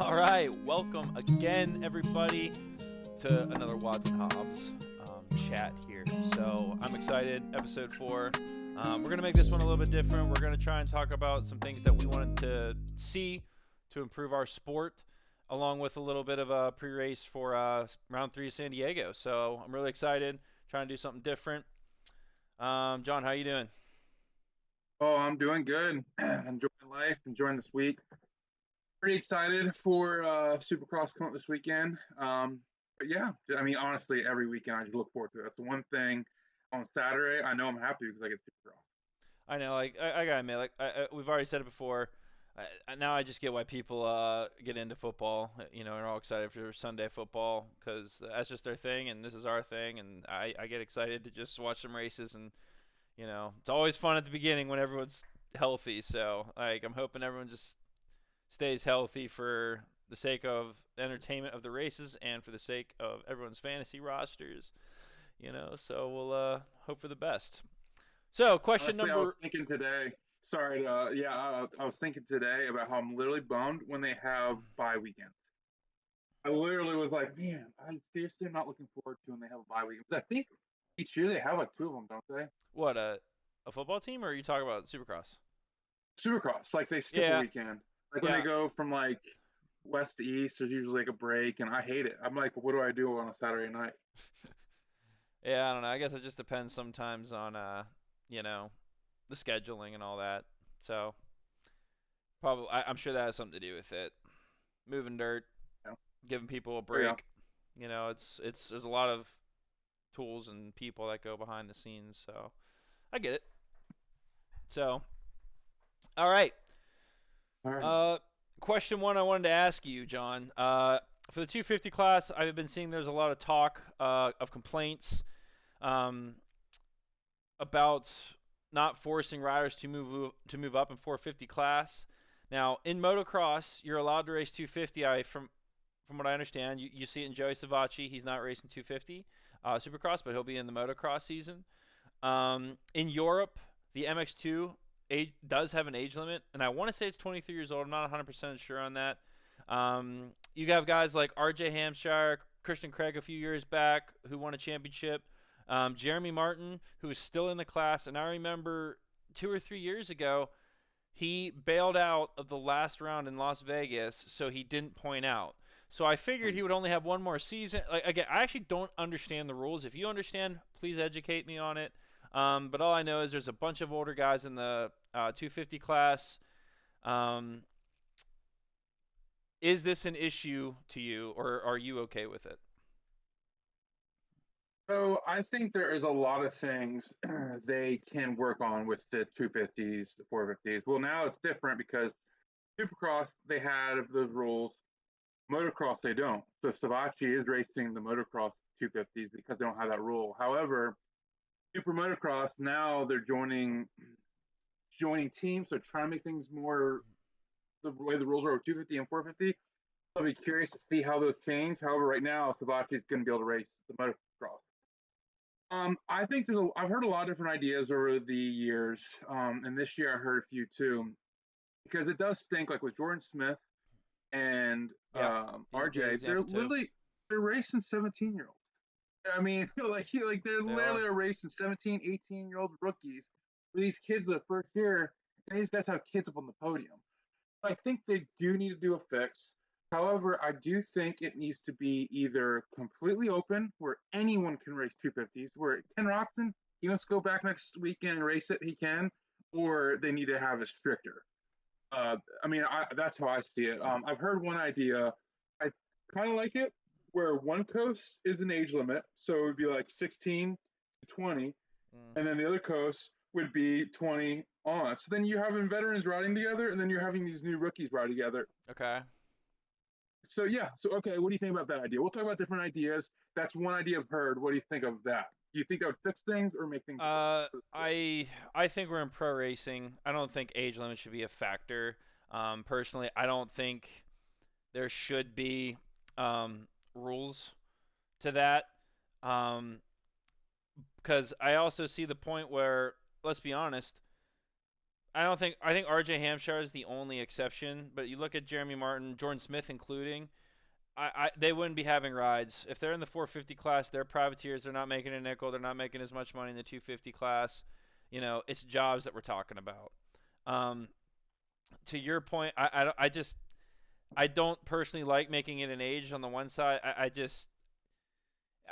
All right, welcome again, everybody, to another WADDZ and HOBBS chat here. So I'm excited. Episode 4. We're gonna make this one a little bit different. We're gonna try and talk about some things that we wanted to see to improve our sport, along with a little bit of a pre-race for round 3 of San Diego. So I'm really excited. Trying to do something different. John, how you doing? Oh, I'm doing good. Enjoying life, enjoying this week. Pretty excited for Supercross coming up this weekend. But yeah, I mean, honestly, every weekend I just look forward to it. That's the one thing on Saturday. I know I'm happy because I get Supercross. I know, like I gotta admit, like we've already said it before. Now I just get why people get into football. You know, and are all excited for Sunday football because that's just their thing, and this is our thing. And I get excited to just watch some races, and it's always fun at the beginning when everyone's healthy. So like I'm hoping everyone just stays healthy for the sake of entertainment of the races and for the sake of everyone's fantasy rosters. So we'll hope for the best. So question Honestly, I number. was thinking today. Sorry, I was thinking today about how I'm literally bummed when they have bye weekends. I literally was like, man, I seriously am not looking forward to when they have a bye weekend. I think each year they have like two of them, don't they? What a football team, or are you talking about Supercross? Supercross, like they skip a Yeah, weekend. Like when they yeah, go from like west to east, there's usually like a break, and I hate it. I'm like, what do I do on a Saturday night? yeah. I don't know. I guess it just depends sometimes on you know, the scheduling and all that. So probably, I'm sure that has something to do with it. Moving dirt, You know? giving people a Oh yeah. break. It's there's a lot of tools and people that go behind the scenes. So I get it. So all right. All right. Uh, question one I wanted to ask you, John. For the 250 class, I've been seeing there's a lot of talk of complaints um, about not forcing riders to move up in 450 class. Now, in motocross, you're allowed to race 250. From what I understand, you see it in Joey Savacci. He's not racing 250 Supercross, but he'll be in the motocross season. In Europe, the MX2 does have an age limit, and I want to say it's 23 years old. I'm not 100% sure on that. You have guys like R.J. Hampshire, Christian Craig a few years back who won a championship. Jeremy Martin, who is still in the class, and I remember 2 or 3 years ago, he bailed out of the last round in Las Vegas, so he didn't point out. So I figured he would only have one more season. Like again, I actually don't understand the rules. If you understand, please educate me on it. But all I know is there's a bunch of older guys in the 250 class. Um, is this an issue to you, or are you okay with it? So I think there is a lot of things they can work on with the 250s, the 450s. Well, now it's different because Supercross they have those rules. Motocross they don't. So Savacci is racing the motocross 250s because they don't have that rule. However, Super Motocross now they're joining teams, so trying to make things more the way the rules are with 250 and 450. I'll be curious to see how those change. However, right now Savacci is going to be able to race the motocross. I think I've heard a lot of different ideas over the years, and this year I heard a few too, because it does stink. Like with Jordan Smith and Yeah, he's a great RJ, they're example too. literally they're racing 17-year-olds. I mean, like they're They literally are. are racing 17, 18-year-old rookies for these kids the first year, and these guys have kids up on the podium. I think they do need to do a fix. However, I do think it needs to be either completely open, where anyone can race 250s, where Ken Roxon, he wants to go back next weekend and race it, he can, or they need to have it stricter. I mean, that's how I see it. I've heard one idea. I kind of like it, where one coast is an age limit, so it would be like 16 to 20, Mm, and then the other coast would be 20 on. So then you're having veterans riding together, and then you're having these new rookies ride together. okay. So yeah, so okay, what do you think about that idea? We'll talk about different ideas. That's one idea I've heard. What do you think of that? Do you think that would fix things or make things worse Uh, for the sport? I think we're in pro racing. I don't think age limit should be a factor. Personally, I don't think there should be rules to that. Um, because I also see the point where, let's be honest, I think RJ Hampshire is the only exception, but you look at Jeremy Martin, Jordan Smith including, they wouldn't be having rides if they're in the 450 class. They're privateers. They're not making a nickel. They're not making as much money in the 250 class. You know, it's jobs that we're talking about. Um, to your point, I don't personally like making it an age on the one side.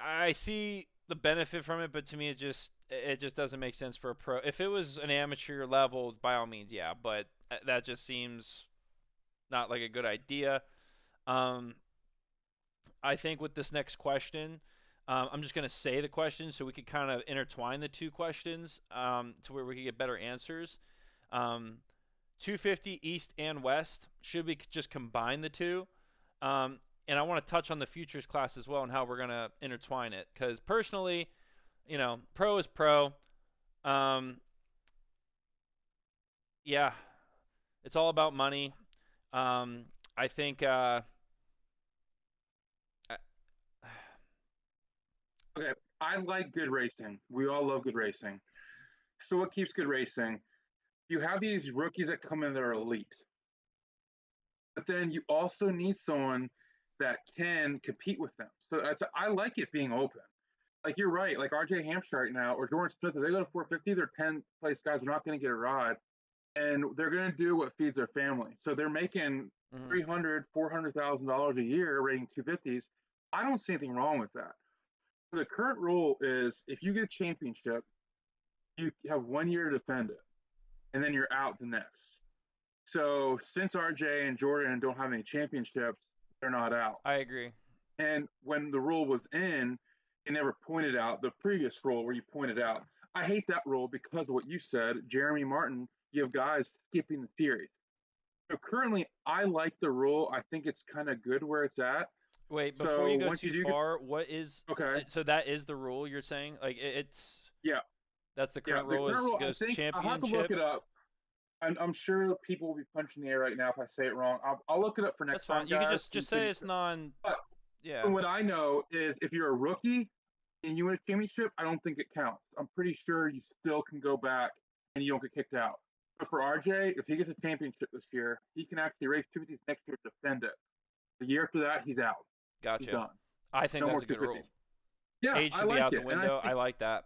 I see the benefit from it, but to me it just doesn't make sense for a pro. If it was an amateur level, by all means, yeah, but that just seems not like a good idea. Um, I think with this next question, I'm just going to say the question so we could kind of intertwine the two questions to where we can get better answers. Um, 250 East and West, should we just combine the two? Um, and I want to touch on the futures class as well and how we're going to intertwine it. Because personally, you know, pro is pro. Um, yeah, it's all about money. I think I- Okay, I like good racing. We all love good racing. So what keeps good racing? You have these rookies that come in that are elite, but then you also need someone that can compete with them. So I like it being open. Like you're right, like RJ Hampshire right now or Jordan Smith, if they go to 450, they're 10th place guys. They're not going to get a ride, and they're going to do what feeds their family. So they're making mhm. 300, $400,000 a year rating 250s. I don't see anything wrong with that. The current rule is if you get a championship, you have 1 year to defend it, and then you're out the next. So since RJ and Jordan don't have any championships, they're not out. I agree. And when the rule was in, it never pointed out the previous rule where you pointed out. I hate that rule because of what you said. Jeremy Martin, you have guys skipping the series. So currently, I like the rule. I think it's kind of good where it's at. Wait, before So you go once you too do get, far, what is okay, so that is the rule you're saying? Like it's yeah, that's the yeah. current The rule current is rule, I goes think I'll have to look championship. it up. I'm sure people will be punching the air right now if I say it wrong. I'll look it up for That's next fine. time, You could guys. just say it's non. But Yeah, from what I know is if you're a rookie and you win a championship, I don't think it counts. I'm pretty sure you still can go back and you don't get kicked out. But for RJ, if he gets a championship this year, he can actually race 250s next year to defend it. The year after that, he's out. He's gotcha. done. I think No more that's a good rule. 250s. Yeah, Age I should be like out the it, and I window. I think like that.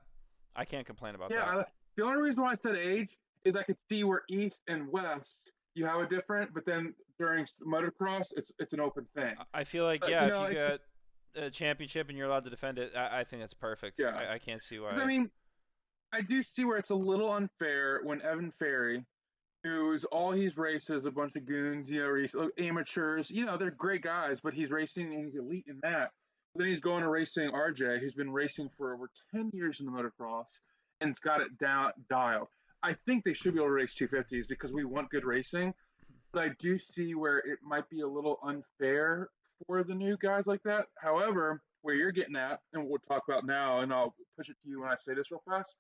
I can't complain about yeah, that. the only reason why I said age is I could see where East and West you have a different, but then during motocross, it's an open thing. I feel like But yeah, you if know, you it's just get a championship and you're allowed to defend it, I think that's perfect. yeah. I can't see Because I why. mean, I do see where it's a little unfair when Evan Ferry, who's all he's raced is a bunch of goons, you know, he's amateurs, you know, they're great guys, but he's racing and he's elite in that. But then he's going to racing RJ, who's been racing for over 10 years in the motocross and's got it down dialed. I think they should be able to race 250s because we want good racing, but I do see where it might be a little unfair for the new guys like that. However, where you're getting at, and what we'll talk about now, and I'll push it to you when I say this real fast,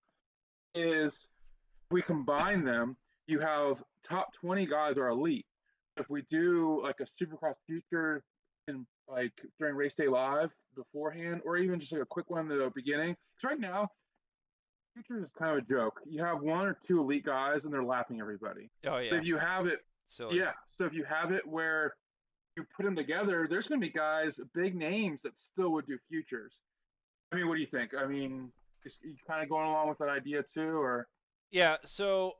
is if we combine them, you have top 20 guys are elite. If we do like a Supercross future in like during race day live beforehand, or even just like a quick one at the beginning, because right now future is kind of a joke. You have one or two elite guys and they're lapping everybody. Oh But yeah, if you have it, silly. yeah. So if you have it where you put them together, there's going to be guys, big names that still would do futures. I mean, what do you think? I mean, is you kind of going along with that idea too, or Yeah, so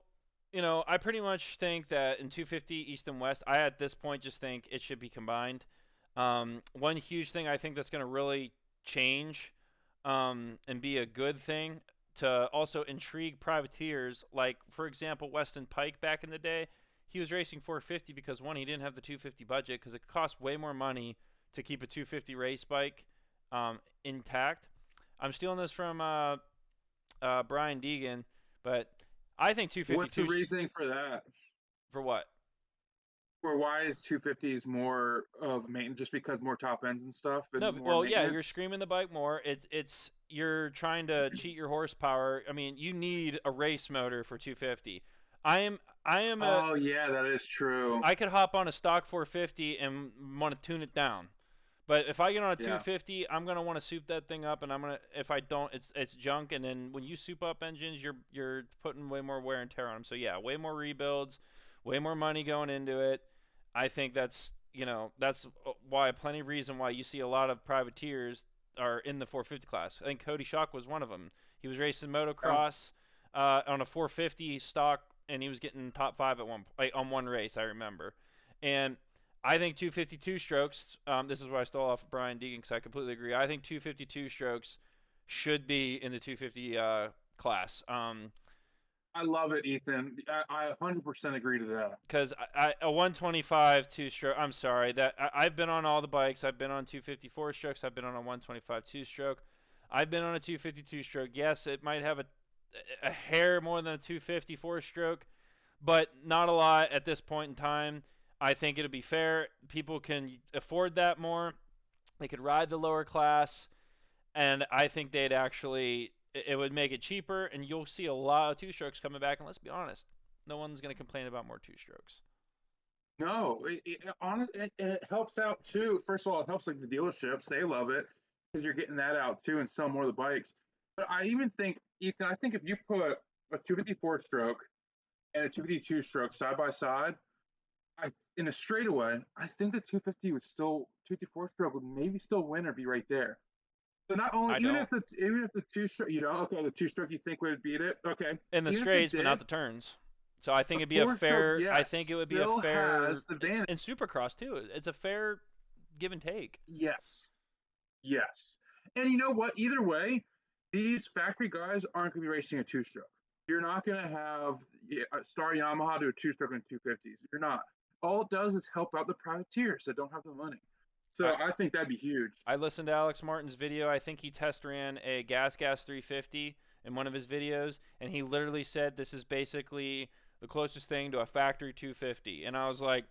you know, I pretty much think that in 250 East and West, I at this point just think it should be combined. One huge thing I think that's going to really change and be a good thing to also intrigue privateers, like for example Weston Pike back in the day, he was racing 450 because one, he didn't have the 250 budget because it cost way more money to keep a 250 race bike intact. I'm stealing this from Brian Deegan, but I think what's the 252 reasoning for that? for what? Or why is 250s more of maintenance? Just because more top ends and stuff No, and more well, yeah, you're maintenance? screaming the bike more. It's you're trying to cheat your horsepower. I mean, you need a race motor for 250. I am a Oh yeah, that is true. I could hop on a stock 450 and want to tune it down. But if I get on a Yeah. 250, I'm gonna want to soup that thing up, and I'm gonna if I don't, it's junk. And then when you soup up engines, you're putting way more wear and tear on them. So yeah, way more rebuilds, way more money going into it. I think that's why plenty of reason why you see a lot of privateers are in the 450 class. I think Cody Shock was one of them. He was racing Yeah. motocross on a 450 stock, and he was getting top five at on one race. I remember, and I think 252 strokes. This is where I stole off of Brian Deegan because I completely agree. I think 252 strokes should be in the 250 class. I love it, Ethan. I 100% agree to that. Because a 125 two stroke. I'm sorry that I've been on all the bikes. I've been on 254 strokes. I've been on a 125 two stroke. I've been on a 252 stroke. Yes, it might have a hair more than a 254 stroke, but not a lot at this point in time. I think it'll be fair. People can afford that more. They could ride the lower class, and I think they'd actually it would make it cheaper, and you'll see a lot of two strokes coming back. And let's be honest, no one's going to complain about more two strokes. No, it helps out too. First of all, it helps like the dealerships; they love it because you're getting that out too and sell more of the bikes. But I even think, Ethan, I think if you put a 254 stroke and a 252 stroke side by side, I in a straightaway, I think the 250 would still 254 stroke would maybe still win or be right there. So not only I don't. even if the two stroke, okay, the two stroke you think would beat it, okay, In the even if it straights, but not did, the turns. So I think the it'd be a four stroke, fair. I think yes, it would be a still fair has the advantage. in Supercross too. It's a fair give and take. Yes, yes. And you know what? Either way, these factory guys aren't going to be racing a two stroke. You're not going to have a Star Yamaha do a two stroke in 250s. You're not. All it does is help out the privateers that don't have the money. So I I think that'd be huge. I listened to Alex Martin's video. I think he test ran a gas 350 in one of his videos, and he literally said this is basically the closest thing to a factory 250. And I was like,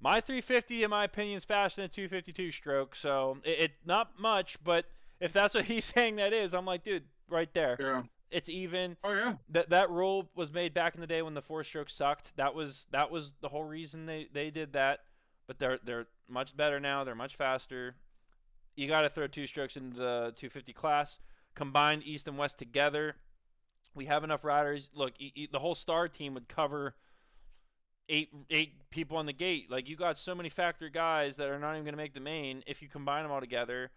my 350, in my opinion, is faster than a 252 stroke. So it not much, but if that's what he's saying that is, I'm like, dude, right there. Yeah. It's even. Oh yeah. That rule was made back in the day when the four stroke sucked. That was the whole reason they did that. But they're much better now. They're much faster. You got to throw two strokes into the 250 class. Combined East and West together, we have enough riders. Look, the whole star team would cover eight people on the gate. Like you got so many factor guys that are not even going to make the main. If you combine them all together,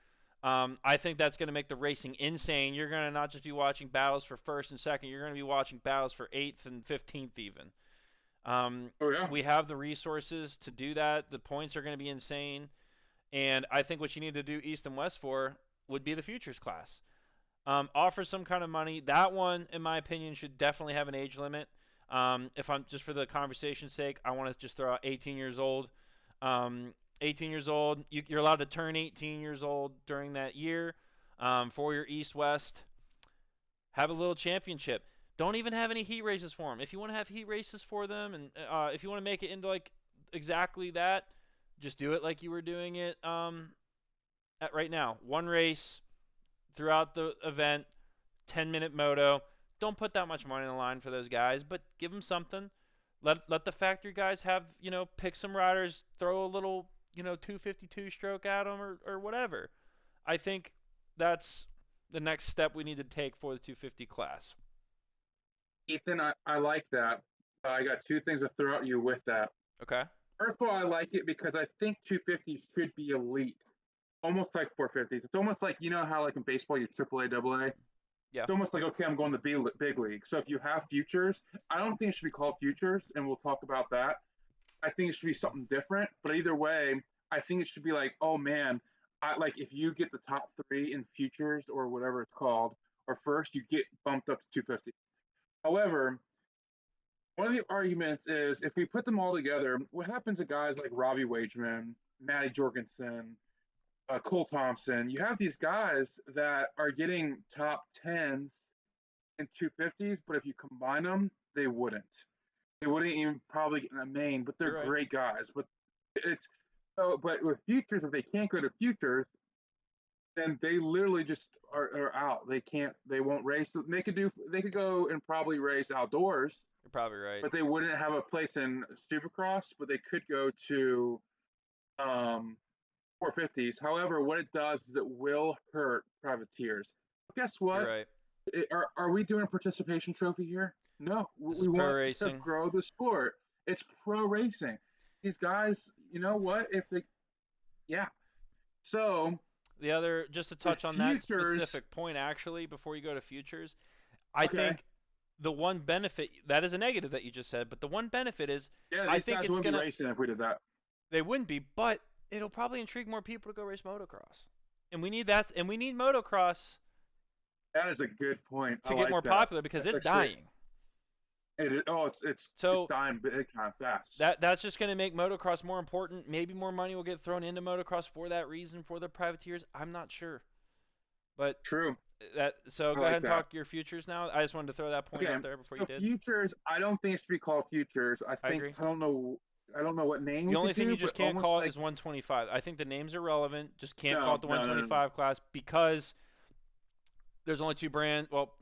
I think that's going to make the racing insane. You're going to not just be watching battles for first and second. You're going to be watching battles for eighth and 15th even. Oh yeah. We have the resources to do that. The points are going to be insane. And I think what you need to do East and West for would be the futures class. Offer some kind of money. That one, in my opinion, should definitely have an age limit. If I'm just for the conversation's sake, I want to just throw out 18 years old. 18 years old, you're allowed to turn 18 years old during that year for your East West. Have a little championship. Don't even have any heat races for them. If you want to have heat races for them, and if you want to make it into like exactly that, just do it like you were doing it at right now. One race throughout the event, 10-minute moto. Don't put that much money on the line for those guys, but give them something. Let the factory guys have, pick some riders, throw a little, 252 stroke at them or whatever. I think that's the next step we need to take for the 250 class. Ethan, I like that. I got two things to throw at you with that. Okay? First of all, I like it because I think 250 should be elite, almost like 450s. It's almost like how like in baseball you AAA, AA. Yeah. It's almost like okay, I'm going to big league. So if you have futures, I don't think it should be called futures, and we'll talk about that. I think it should be something different. But either way, I think it should be like, oh man, I like if you get the top three in futures or whatever it's called, or first, you get bumped up to 250. However, one of the arguments is if we put them all together, what happens to guys like Robbie Wageman, Matty Jorgensen, Cole Thompson? You have these guys that are getting top tens in 250s, but if you combine them, they wouldn't. They wouldn't even probably get in a main, but they're You're right. great guys. But it's so, but with futures, if they can't go to futures, then they literally just are out. They can't. They won't race. They could do. They could go and probably race outdoors, You're probably right. but they wouldn't have a place in Supercross. But they could go to um, 450s. However, what it does is it will hurt privateers. But guess You're what? right. Are we doing a participation trophy here? No, This is we pro want to racing. grow the sport. It's pro racing. These guys, you know what? If they, yeah. So The other, just to the touch on that futures, specific point, actually, before you go to futures, I okay, think the one benefit that is a negative that you just said, but the one benefit is yeah, I these think guys it's wouldn't be gonna racing if we did that. they wouldn't be, but it'll probably intrigue more people to go race motocross, and we need that, and we need motocross That is a good point. I to get like more that. popular because That's it's actually dying. oh, it's So dying big time fast. that's just going to make motocross more important. Maybe more money will get thrown into motocross for that reason for the privateers. I'm not sure, but True. that so I go ahead like and that. talk your futures now. I just wanted to throw that point Okay, out there before you so did. futures, I don't think it should be called futures. I agree. I don't know what name The we only could thing do, you but just can't almost call it like is 125. I think the names are relevant. Just can't call no, it the no, no, no, no. 125 class because there's only two brands. Well,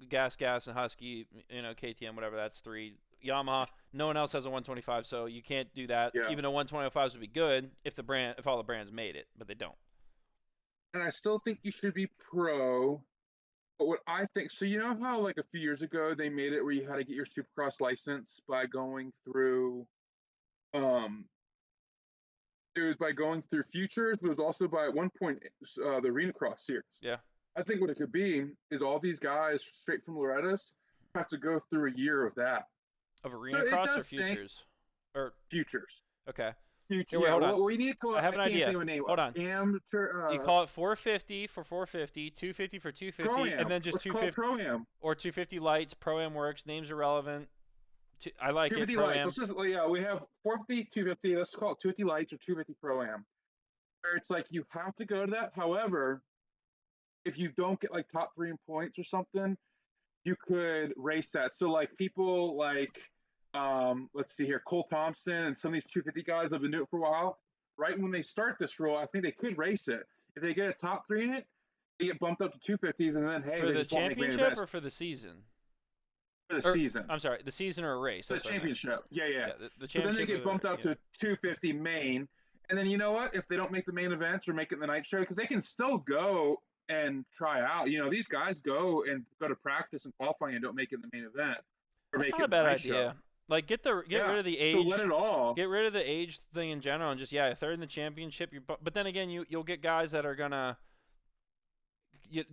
Gas, and Husky. KTM, whatever. That's three. Yamaha. No one else has a 125, so you can't do that. Yeah, Even though 125s would be good if all the brands made it, but they don't. and I still think you should be pro. But what I think, so you know how like a few years ago they made it where you had to get your Supercross license by going through, um, it was by going through futures, but it was also by at one point the Arena Cross series. Yeah. I think what it could be is all these guys straight from Loretta's have to go through a year of that. Of So arena it cross or does stink. futures? Or Futures. okay. Future, Here, wait, yeah. hold on. Well, we need to call I it. have I an can't think idea. of a name. Hold on. You Amateur, call it 450 for 450, 250 for pro 250, and am. then just Let's call it 250 pro am. or 250 lights. Pro am works. Names are relevant. I like it. 250 Pro lights. am. Let's just yeah. We have 450, 250. Let's call it 250 lights or 250 pro am. Where it's like you have to go to that. However, if you don't get like top three in points or something, you could race that. So like people like let's see here, Cole Thompson and some of these 250 guys have been doing it for a while. Right when they start this rule, I think they could race it. If they get a top three in it, they get bumped up to 250s, and then hey, For they the just won't make main championship events or for the season? for the Or season. I'm sorry, the season or a race. For the That's what I meant. championship. Yeah, yeah. Yeah, the So then they championship get bumped up yeah. to 250 main. And then you know what? If they don't make the main events or make it in the night show, because they can still go and try out. You know, these guys go to practice and qualifying and don't make it in the main event or That's make not it a in the bad night show. idea. Like get Yeah. rid of the So let age, it all. get rid of the age thing in general, and just third in the championship. But then again, you'll get guys that are gonna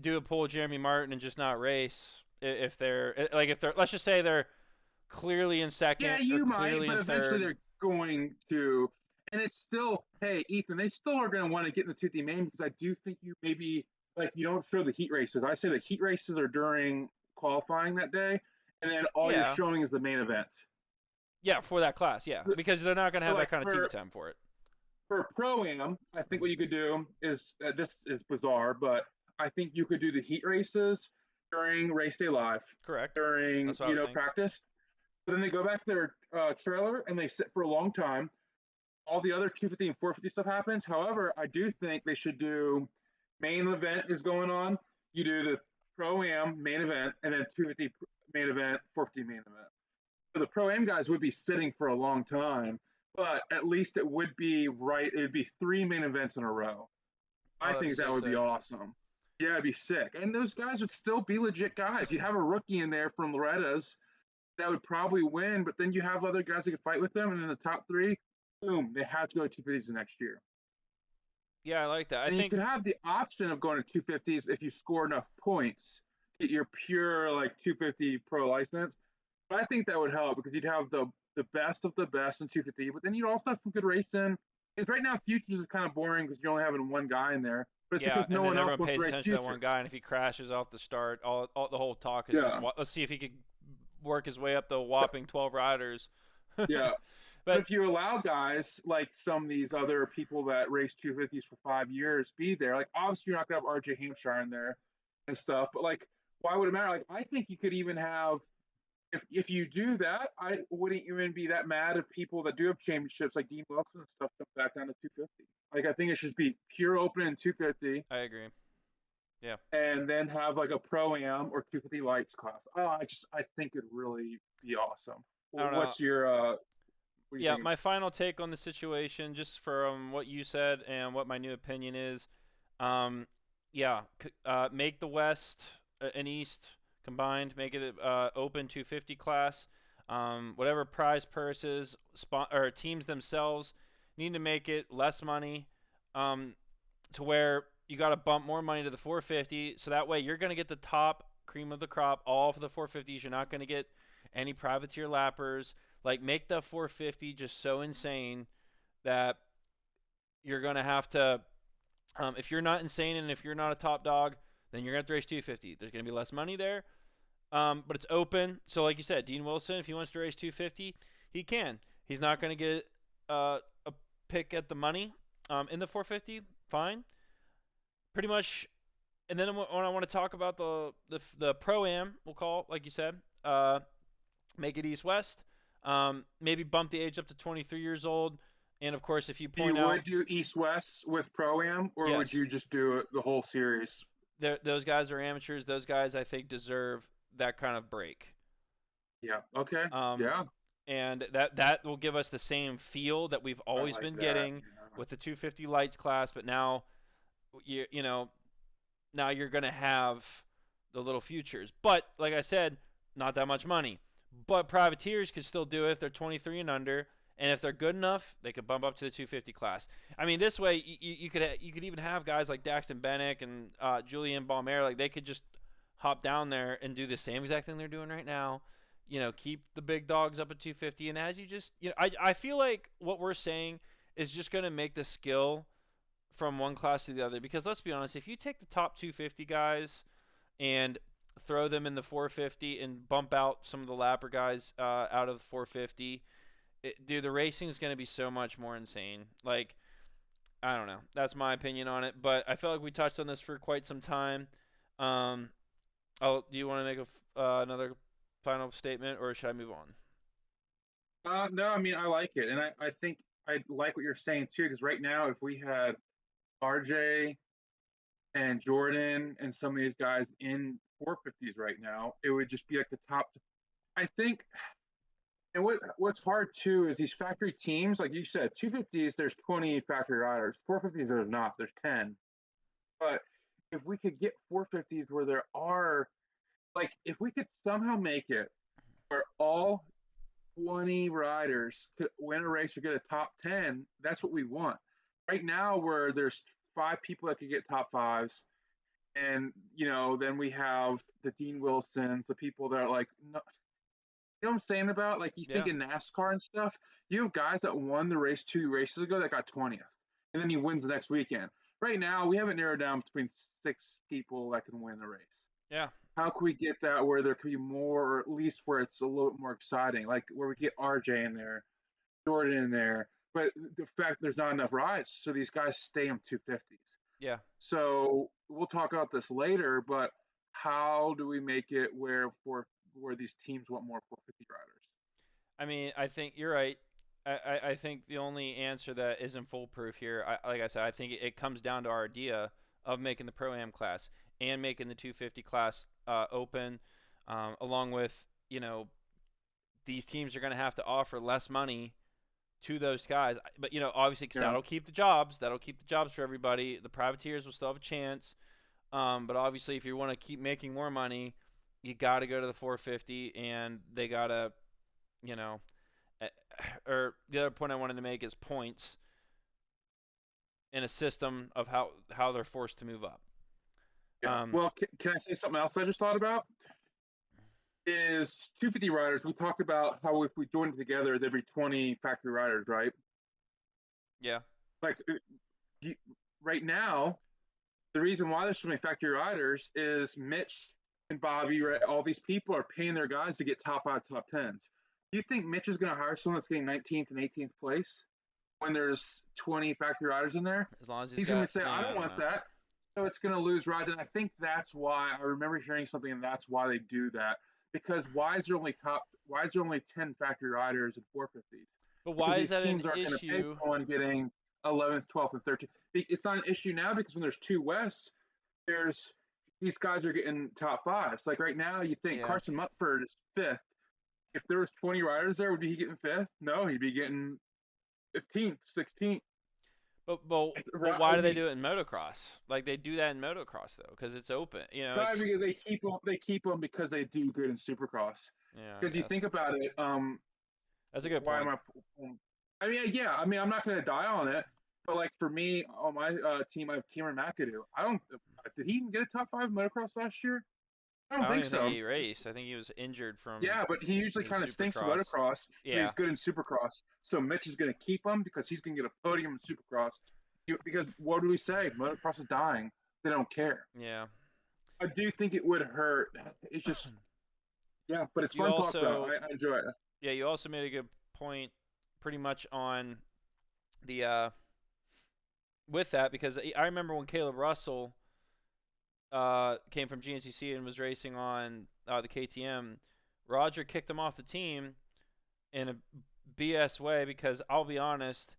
do a pull Jeremy Martin and just not race if they're if they're let's just say they're clearly in Yeah, second or you might, clearly but in eventually third. they're going to. And it's still, hey, Ethan, they still are going to want to get in the 250 main because I do think you maybe, like, you don't show the heat races. I say the heat races are during qualifying that day, and then all you're Yeah, showing is the main event. yeah, for that class, yeah, because they're not gonna So, have that like, kind of TV time for it. for pro am, I think what you could do is this is bizarre, but I think you could do the heat races during race day live, Correct. during That's what I would think. practice. But then they go back to their trailer and they sit for a long time. All the other 250 and 450 stuff happens. However, I do think they should do main event is going on. You do the pro am main event and then 250 main event, 450 main event. So the pro am guys would be sitting for a long time, but at least it would be right. It would be three main events in a row. Oh, I that'd be think that so would be sick. awesome. Yeah, it'd be sick. And those guys would still be legit guys. You'd have a rookie in there from Loretta's that would probably win, but then you have other guys that could fight with them, and in the top three, boom, they have to go to 250s the next year. Yeah, I like that. I And you think could have the option of going to 250s if you score enough points to get your pure like 250 pro license. But I think that would help because you'd have the best of the best in 250, but then you'd also have some good racing. Because right now, futures is kind of boring because you're only having one guy in there, but it's yeah, because and no then one else everyone wants pays to race attention to that one futures. guy, and if he crashes off the start, the whole talk is just Yeah, let's see if he could work his way up the whopping 12 riders. yeah. But But if you allow guys like some of these other people that race 250s for 5 years be there, like obviously you're not gonna have RJ Hampshire in there and stuff, but like why would it matter? Like I think you could even have if you do that, I wouldn't even be that mad if people that do have championships like Dean Wilson and stuff come back down to 250. Like I think it should be pure open in 250 I agree. Yeah. and then have like a pro am or 250 lights class. Oh, I think it'd really be awesome. I don't know. What's your What do you Yeah, think? my final take on the situation, just from what you said and what my new opinion is, um, yeah, make the West and East combined, make it open 250 class. Whatever prize purses, or teams themselves need to make it less money, um, to where you got to bump more money to the 450, so that way you're going to get the top cream of the crop all for the 450s. You're not going to get any privateer lappers. Like, make the 450 just so insane that you're going to have to, if you're not insane and if you're not a top dog, then you're going to have to race 250. There's going to be less money there, but it's open. So, like you said, Dean Wilson, if he wants to race 250, he can. He's not going to get a pick at the money in the 450. Fine. Pretty much. And then when I want to talk about the pro am, we'll call it, like you said, make it east west. Maybe bump the age up to 23 years old. And of course, if you You point out, would do East West with Pro Am, or would yes, you just do it, the whole series? those guys are amateurs. Those guys, I think, deserve that kind of break. Yeah. Okay. Um, Yeah. and that will give us the same feel that we've I always like been that. getting Yeah. with the 250 lights class. But now, you know, now you're going to have the little futures. But like I said, not that much money. But privateers could still do it if they're 23 and under, and if they're good enough, they could bump up to the 250 class. I mean, this way you could even have guys like Daxton Bennick and Julian Balmer, like they could just hop down there and do the same exact thing they're doing right now. Keep the big dogs up at 250, and as you just, I feel like what we're saying is just going to make the skill from one class to the other. Because let's be honest, if you take the top 250 guys and throw them in the 450 and bump out some of the lapper guys out of the 450, dude, the racing is going to be so much more insane. Like, I don't know. That's my opinion on it. But I feel like we touched on this for quite some time. Um, do you want to make another final statement, or should I move on? No, I mean I like it, and I think I like what you're saying too. Because right now, if we had RJ and Jordan and some of these guys in 450s right now, it would just be like the top. I think, and what's hard too is these factory teams, like you said, 250s. There's 20 factory riders. 450s there's not. There's 10. But if we could get 450s where there are, like, if we could somehow make it where all 20 riders could win a race or get a top 10, that's what we want. Right now, where there's five people that could get top fives, and then we have the Dean Wilsons, the people that are like, no, you know what I'm saying about? Like, you think Yeah, in NASCAR and stuff, you have guys that won the race 2 races ago that got 20th, and then he wins the next weekend. Right now, we haven't narrowed down between 6 people that can win the race. yeah, How can we get that where there could be more, or at least where it's a little bit more exciting, like where we get RJ in there, Jordan in there, but the fact there's not enough rides, so these guys stay in 250s. yeah. So we'll talk about this later, but how do we make it where these teams want more 450 riders? I mean, I think you're right. I think the only answer that isn't foolproof here, like I said, I think it comes down to our idea of making the pro am class and making the 250 class open, along with, you know these teams are going to have to offer less money to those guys. But obviously, because Yeah, that'll keep the jobs, for everybody. The privateers will still have a chance. But obviously, if you want to keep making more money, you got to go to the 450, and they got to, you know, eh, or the other point I wanted to make is points in a system of how they're forced to move up. yeah. Um, Well, can I say something else I just thought about? Is 250 riders? We talked about how if we joined together, there'd be 20 factory riders, right? yeah, Like, right now, the reason why there's so many factory riders is Mitch and Bobby, right? All these people are paying their guys to get top five, top tens. Do you think Mitch is going to hire someone that's getting 19th and 18th place when there's 20 factory riders in there? as long as he's He's going to got, say, I yeah, I don't don't want know. that. So it's going to lose rides. And I think that's why I remember hearing something, and that's why they do that. Because why is there only 10 factory riders in 450s? But Because why is these that an teams aren't going to pay issue? someone getting 11th, 12th, and 13th. It's not an issue now because when there's two Wests, there's these guys are getting top fives. Like right now, you think Yeah, Carson Mutford is fifth. If there was 20 riders there, would he getting fifth? No, he'd be getting 15th, 16th. But why do they do it in motocross? Like they do that in motocross though, because it's open. You know, it's Probably because they keep them because they do good in Supercross. yeah, I Because you guess think about it, that's a good why am point. I? I mean, yeah. I mean, I'm not gonna die on it, but like for me on my team, I have Cameron McAdoo. I don't. Did he even get a top five motocross last year? I I don't don't think even think so. he raced. I think he was injured from Yeah, but he usually his kind of stinks in Supercross. motocross, but he's Yeah, good in Supercross. So Mitch is going to keep him because he's going to get a podium in Supercross. Because what do we say? Motocross is dying. They don't care. yeah. I do think it would hurt. It's just yeah, but it's You fun to talk about. also I enjoy it. yeah, you also made a good point, pretty much on the with that because I remember when Caleb Russell came from GNCC and was racing on the KTM. Roger kicked him off the team in a BS way because I'll be honest,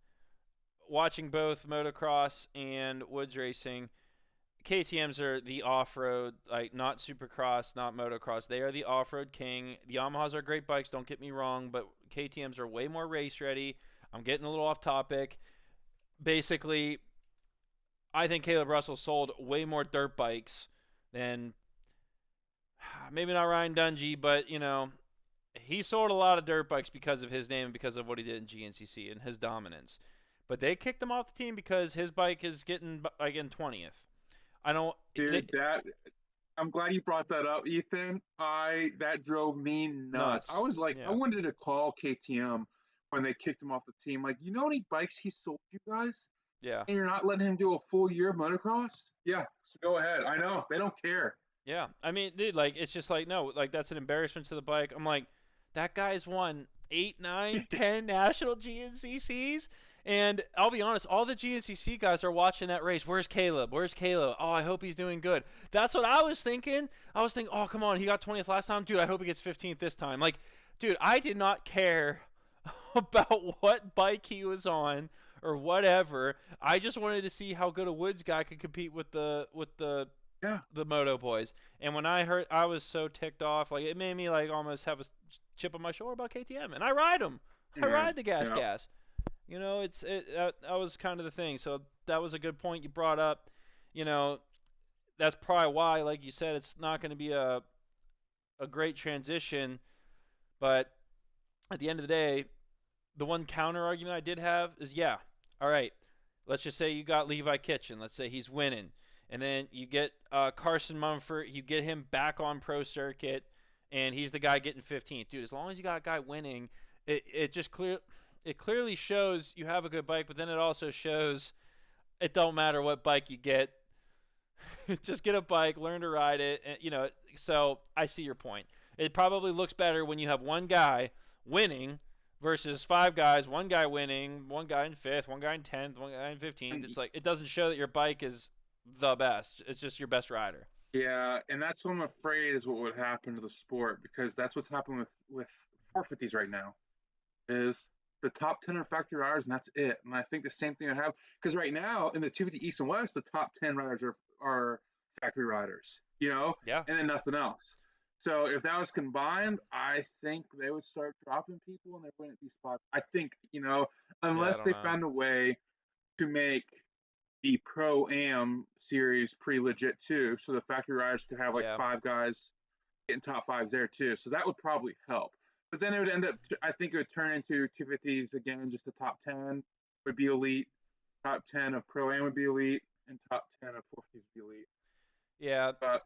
watching both motocross and woods racing, KTM's are the off-road, like not Supercross, not motocross. They are the off-road king. The Yamahas are great bikes, don't get me wrong, but KTM's are way more race ready. I'm getting a little off topic. Basically, I think Caleb Russell sold way more dirt bikes than maybe not Ryan Dungey, but you know, he sold a lot of dirt bikes because of his name and because of what he did in GNCC and his dominance. But they kicked him off the team because his bike is getting like in 20th. I don't. They, Dude, that I'm glad you brought that up, Ethan. I That drove me nuts. I nuts. was like, I Yeah. wanted to call KTM when they kicked him off the team. Like, you know how many bikes he sold you guys? Yeah. And you're not letting him do a full year of motocross? Yeah, so go ahead. I know. They don't care. Yeah. I mean, dude, like it's just like no, like that's an embarrassment to the bike. I'm like, that guy's won 8, 9, 10 national GNCCs. And I'll be honest, all the GNCC guys are watching that race. Where's Caleb? Where's Caleb? Oh, I hope he's doing good. That's what I was thinking. I was thinking, oh, come on, he got 20th last time. Dude, I hope he gets 15th this time. Like, dude, I did not care about what bike he was on or whatever. I just wanted to see how good a Woods guy could compete with Yeah. the Moto boys. And when I heard, I was so ticked off. Like it made me like almost have a chip on my shoulder about KTM. And I ride them. I Yeah. ride the gas Yeah. gas. You know, that was kind of the thing. So that was a good point you brought up. You know, that's probably why, like you said, it's not going to be a great transition. But at the end of the day, the one counter argument I did have is yeah, all right, let's just say you got Levi Kitchen. Let's say he's winning. And then you get Carson Mumford, you get him back on pro circuit, and he's the guy getting 15th. Dude, as long as you got a guy winning, it clearly shows you have a good bike, but then it also shows it don't matter what bike you get. Just get a bike, learn to ride it, and, you know. So I see your point. It probably looks better when you have one guy winning versus five guys, one guy winning, one guy in fifth, one guy in 10th, one guy in 15th. And It's like it doesn't show that your bike is the best. It's just your best rider. yeah, and that's what I'm afraid is what would happen to the sport because that's what's happening with 450s right now. Is the top 10 are factory riders and that's it. And I think the same thing would happen because right now in the 250 East and West, the top 10 riders are factory riders, Yeah, and then nothing else. So if that was combined, I think they would start dropping people and they wouldn't be spots. I think, yeah. I unless don't they know. found a way to make the pro am series pretty legit too, so the factory riders could have like Yeah, five guys getting top fives there too. So that would probably help. But then it would end up, I think it would turn into 250s again, just the top 10 would be elite, top 10 of pro am would be elite, and top 10 of 450s would be elite. yeah. But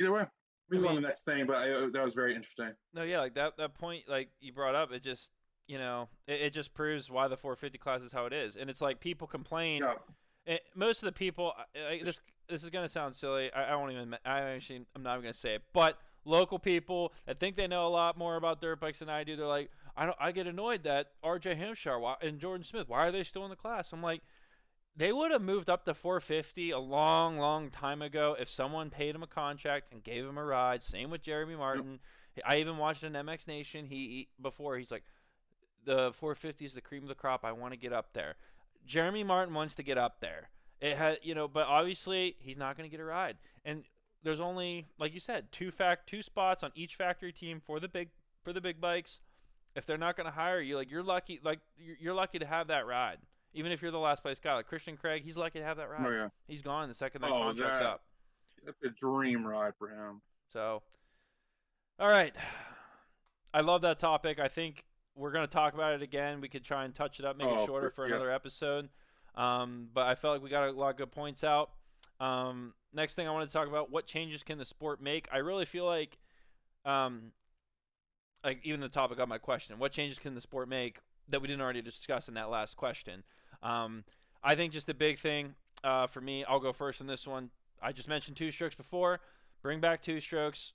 either way, I we go on the mean, next thing. But that was very interesting. no, yeah, like that point like you brought up, it just it just proves why the 450 class is how it is. And it's like people complain. Yeah. Most of the people, this is gonna sound silly. I won't even. I'm not even gonna say it. But local people that think they know a lot more about dirt bikes than I do, they're like, I don't. I get annoyed that R.J. Hampshire and Jordan Smith. Why are they still in the class? I'm like, they would have moved up to 450 a long, long time ago if someone paid him a contract and gave him a ride. Same with Jeremy Yep. Martin. I even watched an MX Nation. Before he's like, the 450 is the cream of the crop. I want to get up there. Jeremy Martin wants to get up there. It had, but obviously he's not going to get a ride. And there's only, like you said, two spots on each factory team for the big. for the big bikes. If they're not going to hire you, like you're lucky, like you're lucky to have that ride. Even if you're the last place guy, like Christian Craig, he's lucky to have that Oh ride. yeah. He's gone the second that Oh, contract's up. that's a dream ride for him. So, all right, I love that topic. I think we're going to talk about it again. We could try and touch it up, make it Oh, shorter for yeah. another episode. But I felt like we got a lot of good points out. Next thing I want to talk about: what changes can the sport make? I really feel um, like even the topic of my question, what changes can the sport make that we didn't already discuss in that last question? Um, I think just the big thing for me, I'll go first on this one. I just mentioned two strokes before. Bring back two strokes.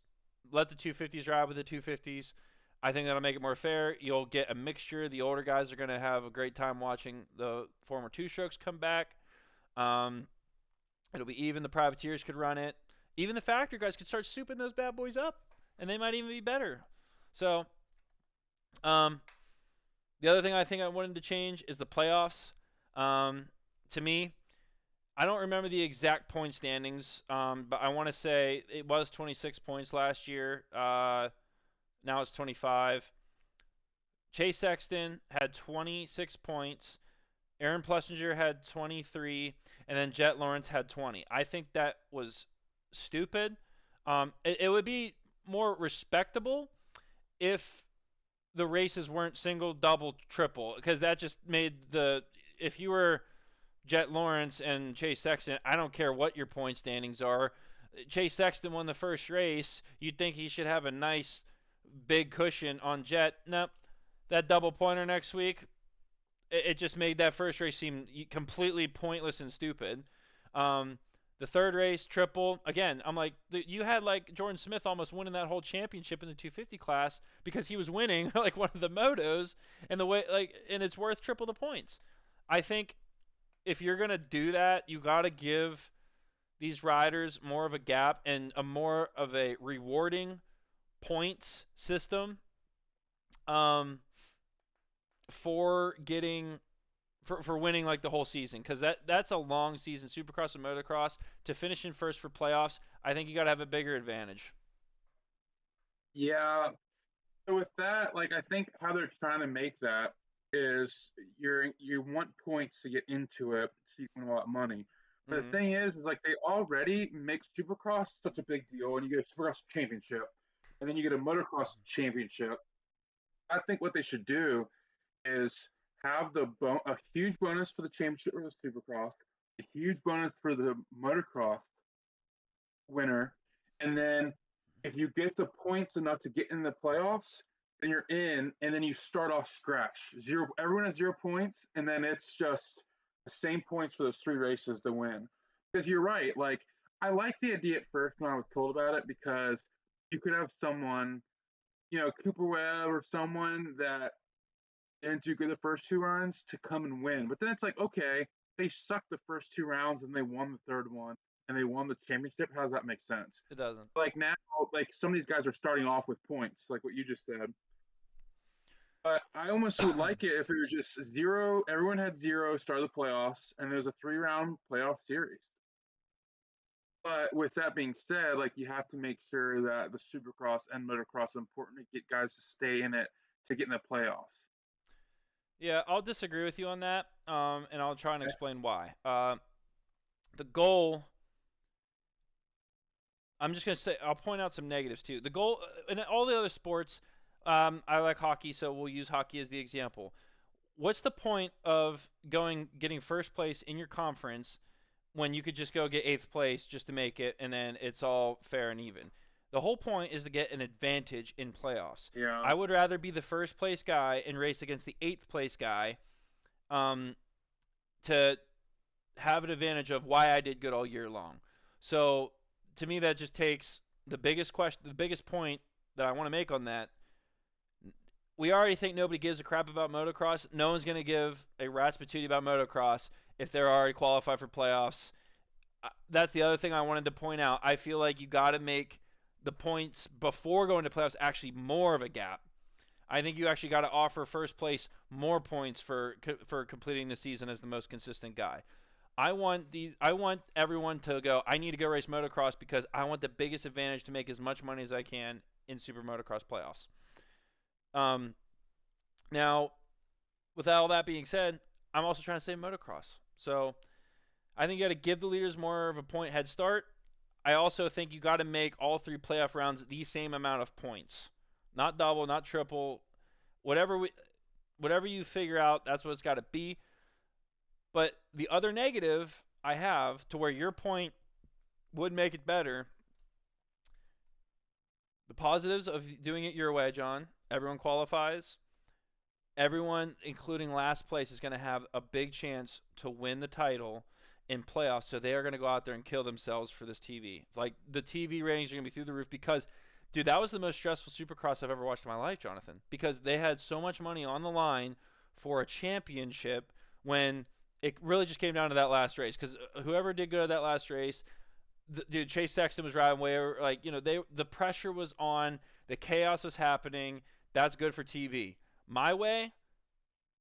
Let the 250s ride with the 250s. I think that'll make it more fair. You'll get a mixture. The older guys are going to have a great time watching the former two strokes come back. Um, it'll be even. The privateers could run it. Even the factory guys could start souping those bad boys up, and they might even be better. So um, the other thing I think I wanted to change is the playoffs. Um, to me, I don't remember the exact point standings, but I want to say it was 26 points last year. Now it's 25. Chase Sexton had 26 points. Aaron Plessinger had 23, and then Jet Lawrence had 20. I think that was stupid. It would be more respectable if the races weren't single, double, triple, because that just made the if you were Jet Lawrence and Chase Sexton, I don't care what your point standings are. Chase Sexton won the first race. You'd think he should have a nice big cushion on Jet. Nope. That double pointer next week, it just made that first race seem completely pointless and stupid. Um, the third race, triple. Again, I'm like, you had like Jordan Smith almost winning that whole championship in the 250 class because he was winning like one of the motos, and the way like, and it's worth triple the points. I think if you're gonna do that, you gotta give these riders more of a gap and a more of a rewarding points system um, for getting for winning like the whole season because that's a long season. Supercross and motocross to finish in first for playoffs. I think you got to have a bigger advantage. Yeah. So with that, like I think how they're trying to make that is you want points to get into it so you can win a lot of money. But Hmm. the thing is like they already make Supercross such a big deal, and you get a Supercross championship, and then you get a motocross championship. I think what they should do is have a huge bonus for the championship for the Supercross, a huge bonus for the motocross winner, and then if you get the points enough to get in the playoffs, then you're in, and then you start off scratch zero. Everyone has 0 points, and then it's just the same points for those three races to win. Because you're right, like I like the idea at first when I was told about it because you could have someone, Cooper Webb or someone that didn't do good the first two rounds to come and win. But then it's like, okay, they sucked the first two rounds and they won the third one and they won the championship. How does that make sense? It doesn't. Like now, like some of these guys are starting off with points, like what you just said. But I almost would like it if it was just zero. Everyone had zero, start of the playoffs, and there's a 3 round playoff series. But with that being said, like you have to make sure that the Supercross and Motocross are important to get guys to stay in it to get in the playoffs. Yeah, I'll disagree with you on that, and I'll try and Okay. explain why. The goal. I'm just gonna say I'll point out some negatives too. The goal in all the other sports, I like hockey, so we'll use hockey as the example. What's the point of getting first place in your conference when you could just go get eighth place just to make it, and then it's all fair and even? The whole point is to get an advantage in playoffs. Yeah. I would rather be the first place guy and race against the eighth place guy um, to have an advantage of why I did good all year long. So to me, that just takes the biggest point that I want to make on that. We already think nobody gives a crap about motocross. No one's going to give a rat's patootie about motocross if they're already qualified for playoffs. That's the other thing I wanted to point out. I feel like you got to make the points before going to playoffs actually more of a gap. I think you actually got to offer first place more points for completing the season as the most consistent guy. I want everyone to go. I need to go race motocross because I want the biggest advantage to make as much money as I can in super motocross playoffs. Um, now, with all that being said, I'm also trying to save motocross. So I think you got to give the leaders more of a point head start. I also think you got to make all three playoff rounds the same amount of points, not double, not triple, whatever whatever you figure out, that's what it's got to be. But the other negative I have to where your point would make it better. The positives of doing it your way, John. Everyone qualifies. Everyone, including last place, is going to have a big chance to win the title in playoffs. So they are going to go out there and kill themselves for this TV. Like the TV ratings are going to be through the roof because, dude, that was the most stressful Supercross I've ever watched in my life, Jonathan. Because they had so much money on the line for a championship when it really just came down to that last race. Because whoever did good at that last race, dude, Chase Sexton was riding way over. Like the pressure was on, the chaos was happening. That's good for TV. My way,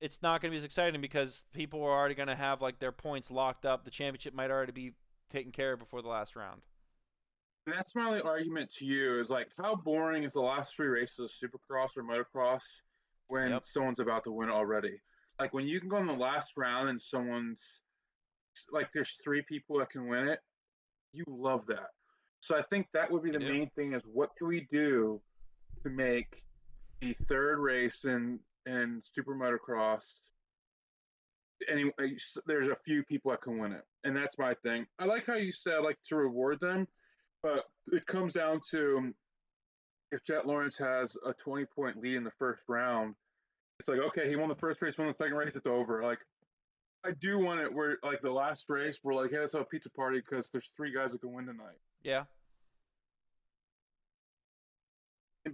it's not going to be as exciting because people are already going to have like their points locked up. The championship might already be taken care of before the last round. And that's my only argument to you is like, how boring is the last three races of Supercross or motocross when Yep. someone's about to win already? Like when you can go in the last round and someone's like, there's three people that can win it. You love that. So I think that would be You the do. main thing: is what can we do to make the third race in super motocross? Anyway, there's a few people that can win it, and that's my thing. I like how you said like to reward them, but it comes down to if Jet Lawrence has a 20-point lead in the first round, it's like okay, he won the first race, won the second race, it's over. Like I do want it where like the last race, we're like, hey, let's have a pizza party because there's three guys that can win tonight. Yeah.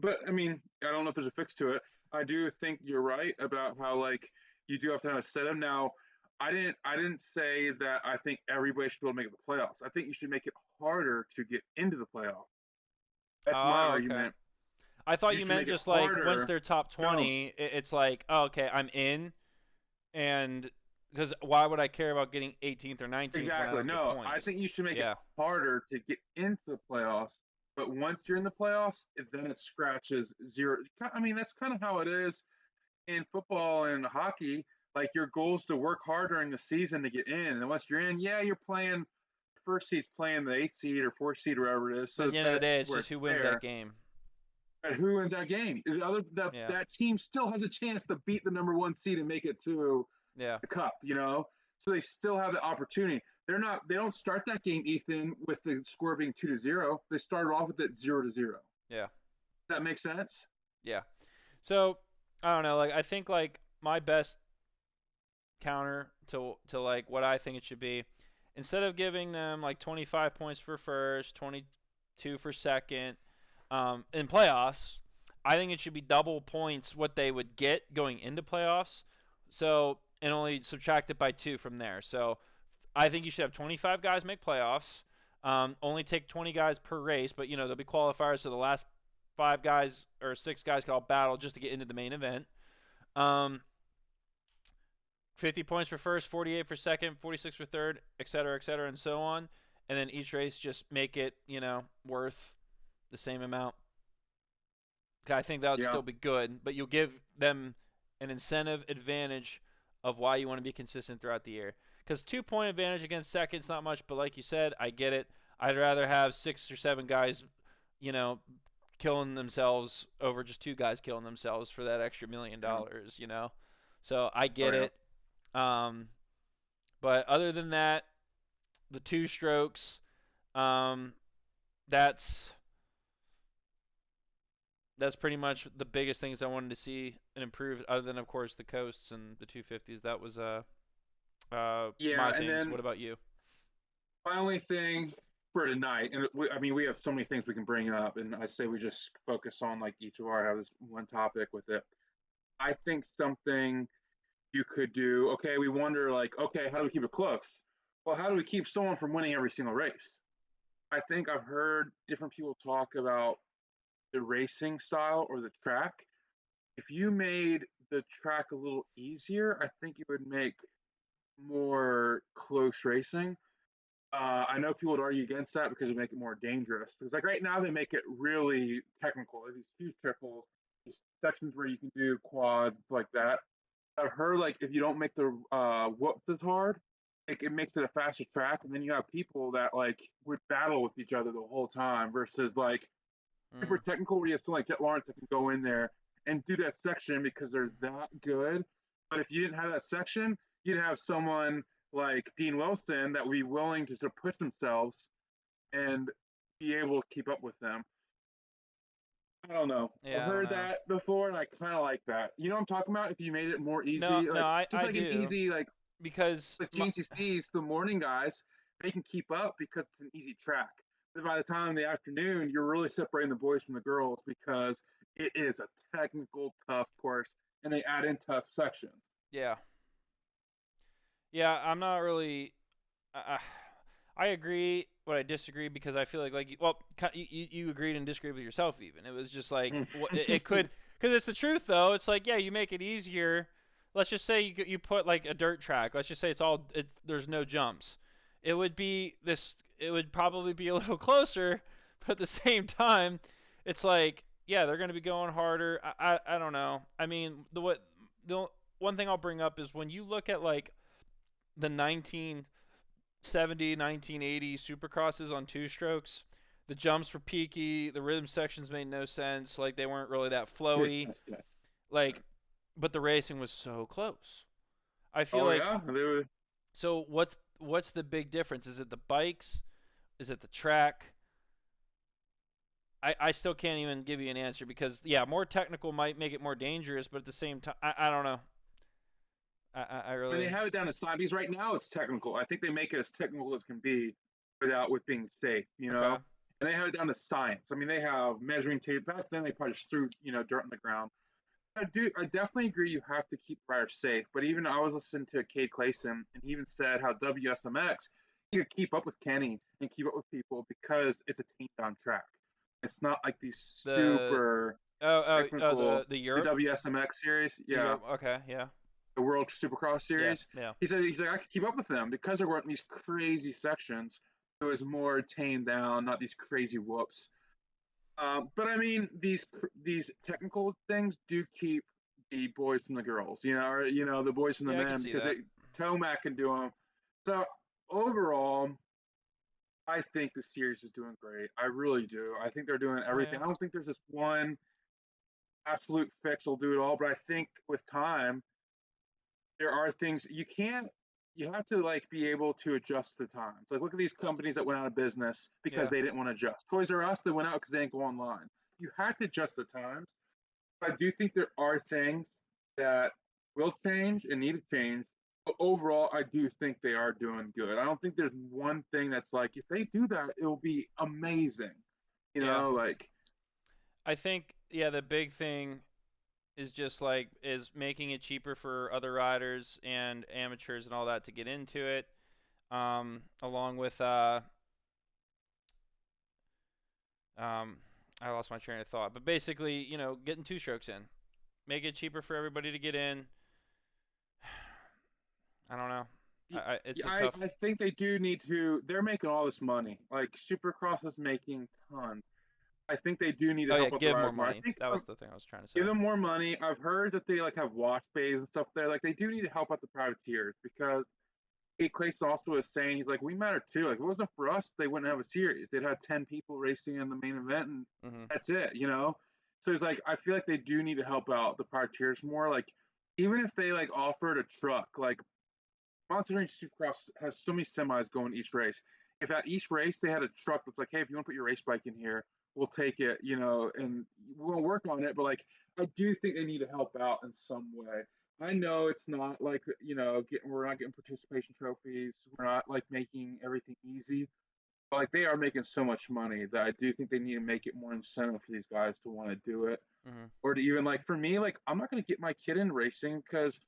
But I mean, I don't know if there's a fix to it. I do think you're right about how like you do have to have a setup. Now, I didn't say that I think everybody should be able to make the playoffs. I think you should make it harder to get into the playoffs. That's my Oh, okay. argument. I thought You you should meant make it just like once harder. they're top No, 20, it's like, oh, okay, I'm in, and because why would I care about getting 18th or 19th when I exactly. don't get No, I points? think you should make it Yeah. harder to get into the playoffs. But once you're in the playoffs, then it scratches zero. I mean, that's kind of how it is in football and hockey, like your goal is to work hard during the season to get in. And once you're in, yeah, you're playing first seed's playing the eighth seed or fourth seed or whatever it is. But at So the end of the day, that's it's where just it's who wins that fair. game. But who wins that game? The other Yeah. that team still has a chance to beat the number one seed and make it to Yeah. the cup, you know? So they still have the opportunity. They don't start that game, Ethan, with the score being 2-0. They started off with it 0-0. Yeah. That makes sense? Yeah. So I don't know. Like I think like my best counter to like what I think it should be. Instead of giving them like 25 points for first, 22 for second, in playoffs, I think it should be double points what they would get going into playoffs. So and only subtract it by two from there. So I think you should have 25 guys make playoffs. Only take 20 guys per race, but there'll be qualifiers, so the last five guys or six guys can all battle just to get into the main event. Um, 50 points for first, 48 for second, 46 for third, et cetera, and so on. And then each race just make it, worth the same amount. I think that would Yeah. still be good, but you'll give them an incentive advantage of why you want to be consistent throughout the year. Because 2 point advantage against second's not much, but like you said, I get it. I'd rather have 6 or 7 guys, you know, killing themselves over just two guys killing themselves for that extra million Yeah. dollars. So I Oh get yeah. it. Um, but other than that, the two strokes, um, that's that's pretty much the biggest things I wanted to see and improve. Other than of course the coasts and the 250s, that was Yeah, my and things. then What about you? my only thing for tonight, and I mean, we have so many things we can bring up, and I say we just focus on like each of our have this one topic with it. I think something you could do. Okay, we wonder like, okay, how do we keep it close? Well, how do we keep someone from winning every single race? I think I've heard different people talk about the racing style or the track. If you made the track a little easier, I think it would make more close racing. I know people would argue against that because it make it more dangerous. Because like right now they make it really technical. These huge triples. sections where you can do quads like that. I've heard like if you don't make the whoops as hard, like it makes it a faster track, and then you have people that like would battle with each other the whole time versus like super Mm, technical where you have someone like Jet Lawrence that can go in there and do that section because they're that good. But if you didn't have that section, you'd have someone like Dean Wilson that would be willing to sort of push themselves and be able to keep up with them. I don't know. I've yeah, I don't heard know. that before, and I kind of like that. You know what I'm talking about? If you made it more No, easy, no, like just I like an do easy, like because with GNCCs, the morning guys, they can keep up because it's an easy track. But by the time in the afternoon, you're really separating the boys from the girls because it is a technical, tough course, and they add in tough sections. yeah, yeah, I'm not really. I, I agree, but I disagree because I feel like well, you agreed and disagreed with yourself even. It was just like it could because it's the truth though. It's like yeah, you make it easier. Let's just say you put like a dirt track. Let's just say there's no jumps. It would be this. It would probably be a little closer, but at the same time, it's like yeah, they're going to be going harder. I don't know. I mean the one thing I'll bring up is when you look at like the 1970, 1980 Supercrosses on two strokes. The jumps were peaky. The rhythm sections made no sense. Like they weren't really that Yes, flowy. yes. Like, but the racing was so close. I feel Oh like yeah, they were. so. What's the big difference? Is it the bikes? Is it the track? I still can't even give you an answer because yeah, more technical might make it more dangerous, but at the same time, I don't know. I I mean, they really have it down to science because right now it's technical. I think they make it as technical as can be without with being safe, you okay. know. And they have it down to science. I mean, they have measuring tape. Back then, they probably just threw dirt on the ground. I definitely agree. You have to keep riders safe. But even I was listening to Cade Clayson, and he even said how WSMX he could keep up with Kenny and keep up with people because it's a team down track. It's not like these The super the technical the Europe WSMX series. the Yeah, Europe. Okay, yeah, the World Supercross yeah, series. yeah, He said he's like I could keep up with them because there weren't these crazy sections. It was more tamed down, not these crazy whoops. But I mean, these technical things do keep the boys from the girls, or the boys from the yeah. I could men see because that. Tomac can do them. So overall, I think the series is doing great. I really do. I think they're doing Oh everything. yeah. I don't think there's this one absolute fix will do it all, but I think with time, there are things you can't. You have to like be able to adjust the times. Like look at these companies that went out of business because Yeah. they didn't want to adjust. Toys R Us, they went out because they didn't go online. You have to adjust the times. I do think there are things that will change and need to change. But overall, I do think they are doing good. I don't think there's one thing that's like, if they do that, it'll be amazing. Yeah. Like, I think yeah, the big thing is just like is making it cheaper for other riders and amateurs and all that to get into it. Along with um I lost my train of thought. But basically, getting two strokes in. Make it cheaper for everybody to get in. I don't know. It's a tough. I think they do need to. They're making all this money. Like Supercross is making tons. I think they do need to Oh yeah, help out the give more riders more. I money. think That was the thing I was trying to say. give them more money. I've heard that they like have wash bays and stuff there. Like they do need to help out the privateers because Kate Clayson also was saying he's like we matter too. Like if it wasn't for us, they wouldn't have a series. They'd have 10 people racing in the main event and Mhm. that's it. So he's like I feel like they do need to help out the privateers more. Like even if they like offered a truck, like Monster Range Supercross has so many semis going each race. If at each race they had a truck that's like, hey, if you want to put your race bike in here, we'll take it, and we'll work on it. But like, I do think they need to help out in some way. I know it's not like we're not getting participation trophies. We're not like making everything easy. But like they are making so much money that I do think they need to make it more incentive for these guys to want to do it Mhm. or to even like for me, like I'm not going to get my kid in racing because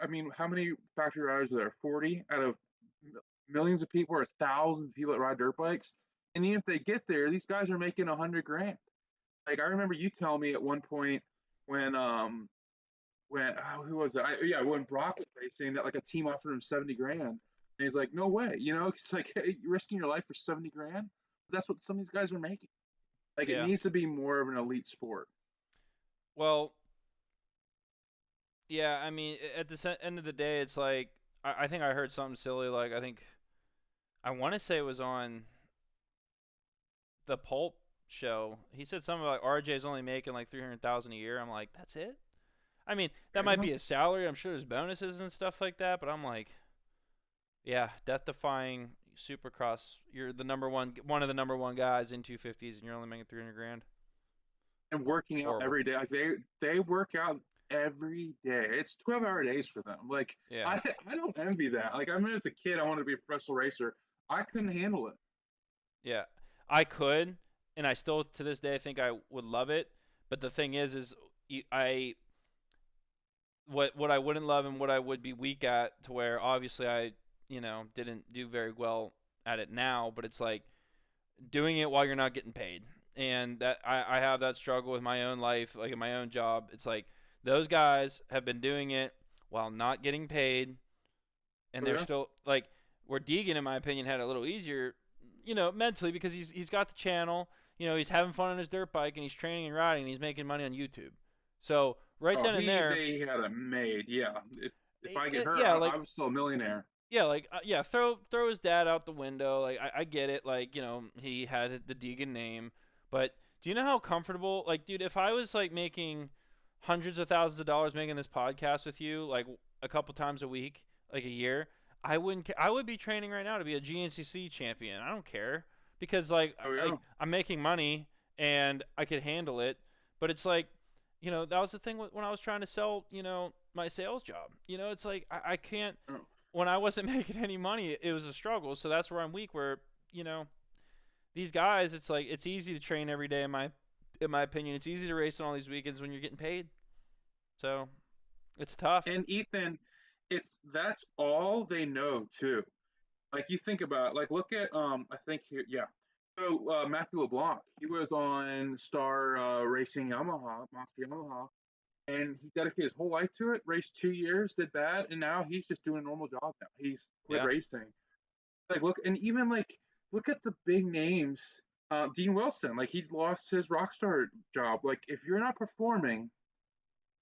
I mean, how many factory riders are there? 40 out of millions of people or thousands of people that ride dirt bikes. And even if they get there, these guys are making 100 grand. Like I remember you telling me at one point when who was it? Yeah, when Brock was racing that like a team offered him 70 grand. And he's like, no way, it's like hey, you're risking your life for 70 grand. That's what some of these guys are making. Like it Yeah. needs to be more of an elite sport. Well, yeah, I mean, at the end of the day, it's like I think I heard something silly. Like I want to say it was on the Pulp show. He said something like RJ's only making like 300,000 a year. I'm like, that's it? I mean, that might Yeah. be his salary. I'm sure there's bonuses and stuff like that, but I'm like, yeah, death-defying Supercross. You're the number one of the number one guys in 250s, and you're only making 300 grand. And working out Horrible. every day. Like they work out every day. It's 12-hour days for them. Like Yeah, I don't envy that. Like I mean, as a kid, I wanted to be a professional racer. I couldn't handle it. yeah. I could, and I still to this day think I would love it. But the thing is I what I wouldn't love and what I would be weak at, to where obviously I didn't do very well at it now, but it's like doing it while you're not getting paid. And that I have that struggle with my own life, like in my own job. It's like those guys have been doing it while not getting paid, and Oh they're yeah. still like where Deegan, in my opinion, had it a little easier, mentally because he's got the channel. He's having fun on his dirt bike and he's training and riding and he's making money on YouTube. So right Oh, then and there, they had it made. Yeah. If I get hurt, yeah, I'm still a millionaire. yeah, like yeah, throw his dad out the window. Like I get it. Like he had the Deegan name, but do you know how comfortable? Like, dude, if I was like making hundreds of thousands of dollars making this podcast with you, like a couple times a week, like a year, I wouldn't. I would be training right now to be a GNCC champion. I don't care because Oh like yeah. I'm making money and I could handle it. But it's like, that was the thing when I was trying to sell, my sales job. It's like I can't Oh. when I wasn't making any money, it was a struggle. So that's where I'm weak. Where you know these guys, it's like it's easy to train every day. In my opinion, it's easy to race on all these weekends when you're getting paid. So it's tough. And Ethan, it's that's all they know too. Like you think about, like look at I think here, yeah. So Matthew LeBlanc, he was on Star Racing Yamaha, Monster Yamaha, and he dedicated his whole life to it. Raced 2 years, did bad, and now he's just doing a normal job now. He's quit Yeah, racing. Like look, and even like look at the big names. Dean Wilson, like he lost his rock star job. Like if you're not performing,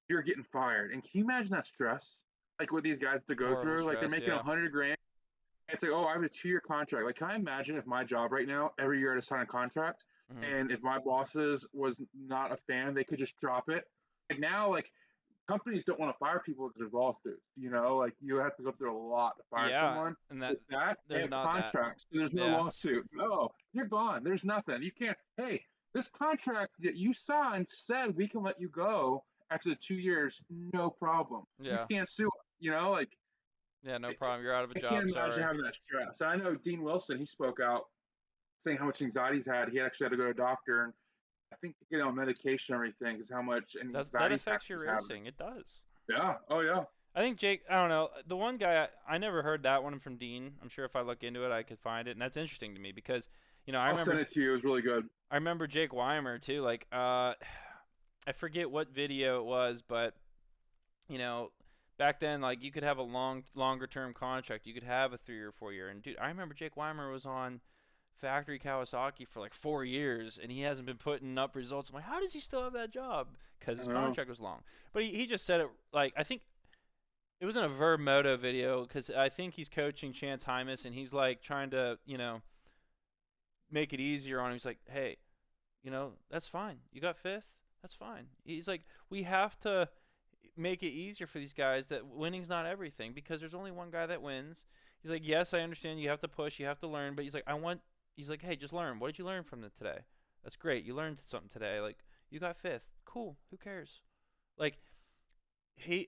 you're getting fired. And can you imagine that stress? Like what these guys to go horrible through? Like they're stress. making Yeah, 100 grand. It's like, oh, I have a 2 year contract. Like, can I imagine if my job right now, every year I had to sign a contract, hmm and if my bosses was not a fan, they could just drop it. Like now, like companies don't want to fire people because there's lawsuits. Like you have to go through a lot to fire yeah, someone. and that With that, they there's have not that. contracts. So there's no Yeah, lawsuit. No, you're gone. There's nothing. You can't. Hey, this contract that you signed said we can let you go after the 2 years, no problem. You yeah, can't sue. Like yeah. No problem. You're out of a I can't job. imagine Sorry. having that stress. I know Dean Wilson. He spoke out saying how much anxiety he's had. He actually had to go to a doctor, and I think to get on medication and everything because how much That anxiety attacks affects your he's having. racing. It does. Yeah. Oh yeah. I think Jake. I don't know. The one guy I never heard that one from Dean. I'm sure if I look into it, I could find it, and that's interesting to me because I I'll send remember it to you. It was really good. Jake Weimer too. Like, I forget what video it was, but you know, back then, like you could have a longer term contract. You could have a 3 or 4 year. And dude, I remember Jake Weimer was on factory Kawasaki for like 4 years, and he hasn't been putting up results. I'm like, how does he still have that job? Because I his know. contract was long. But he just said it like I think it was in a Verb Moto video because I think he's coaching Chance Hymas, and he's like trying to make it easier on him. He's like, hey, that's fine. You got fifth. That's fine. He's like, we have to make it easier for these guys that winning's not everything because there's only one guy that wins. He's like, yes, I understand you have to push, you have to learn, but he's like, he's like, hey, just learn. What did you learn from it today? That's great. You learned something today. Like, you got fifth. Cool. Who cares? Like, he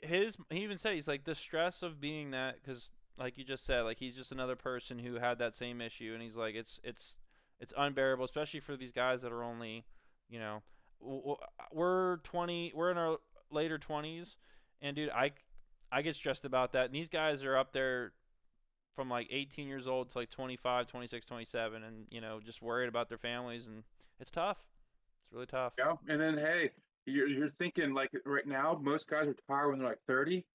even said he's like the stress of being that because like you just said like he's just another person who had that same issue and he's like it's unbearable especially for these guys that are only you know we're 20 we're in our later 20s and dude I get stressed about that and these guys are up there from like 18 years old to like 25 26 27 and just worried about their families and it's tough it's really tough Yeah. And then hey, you're thinking like right now, most guys retire when they're like 30.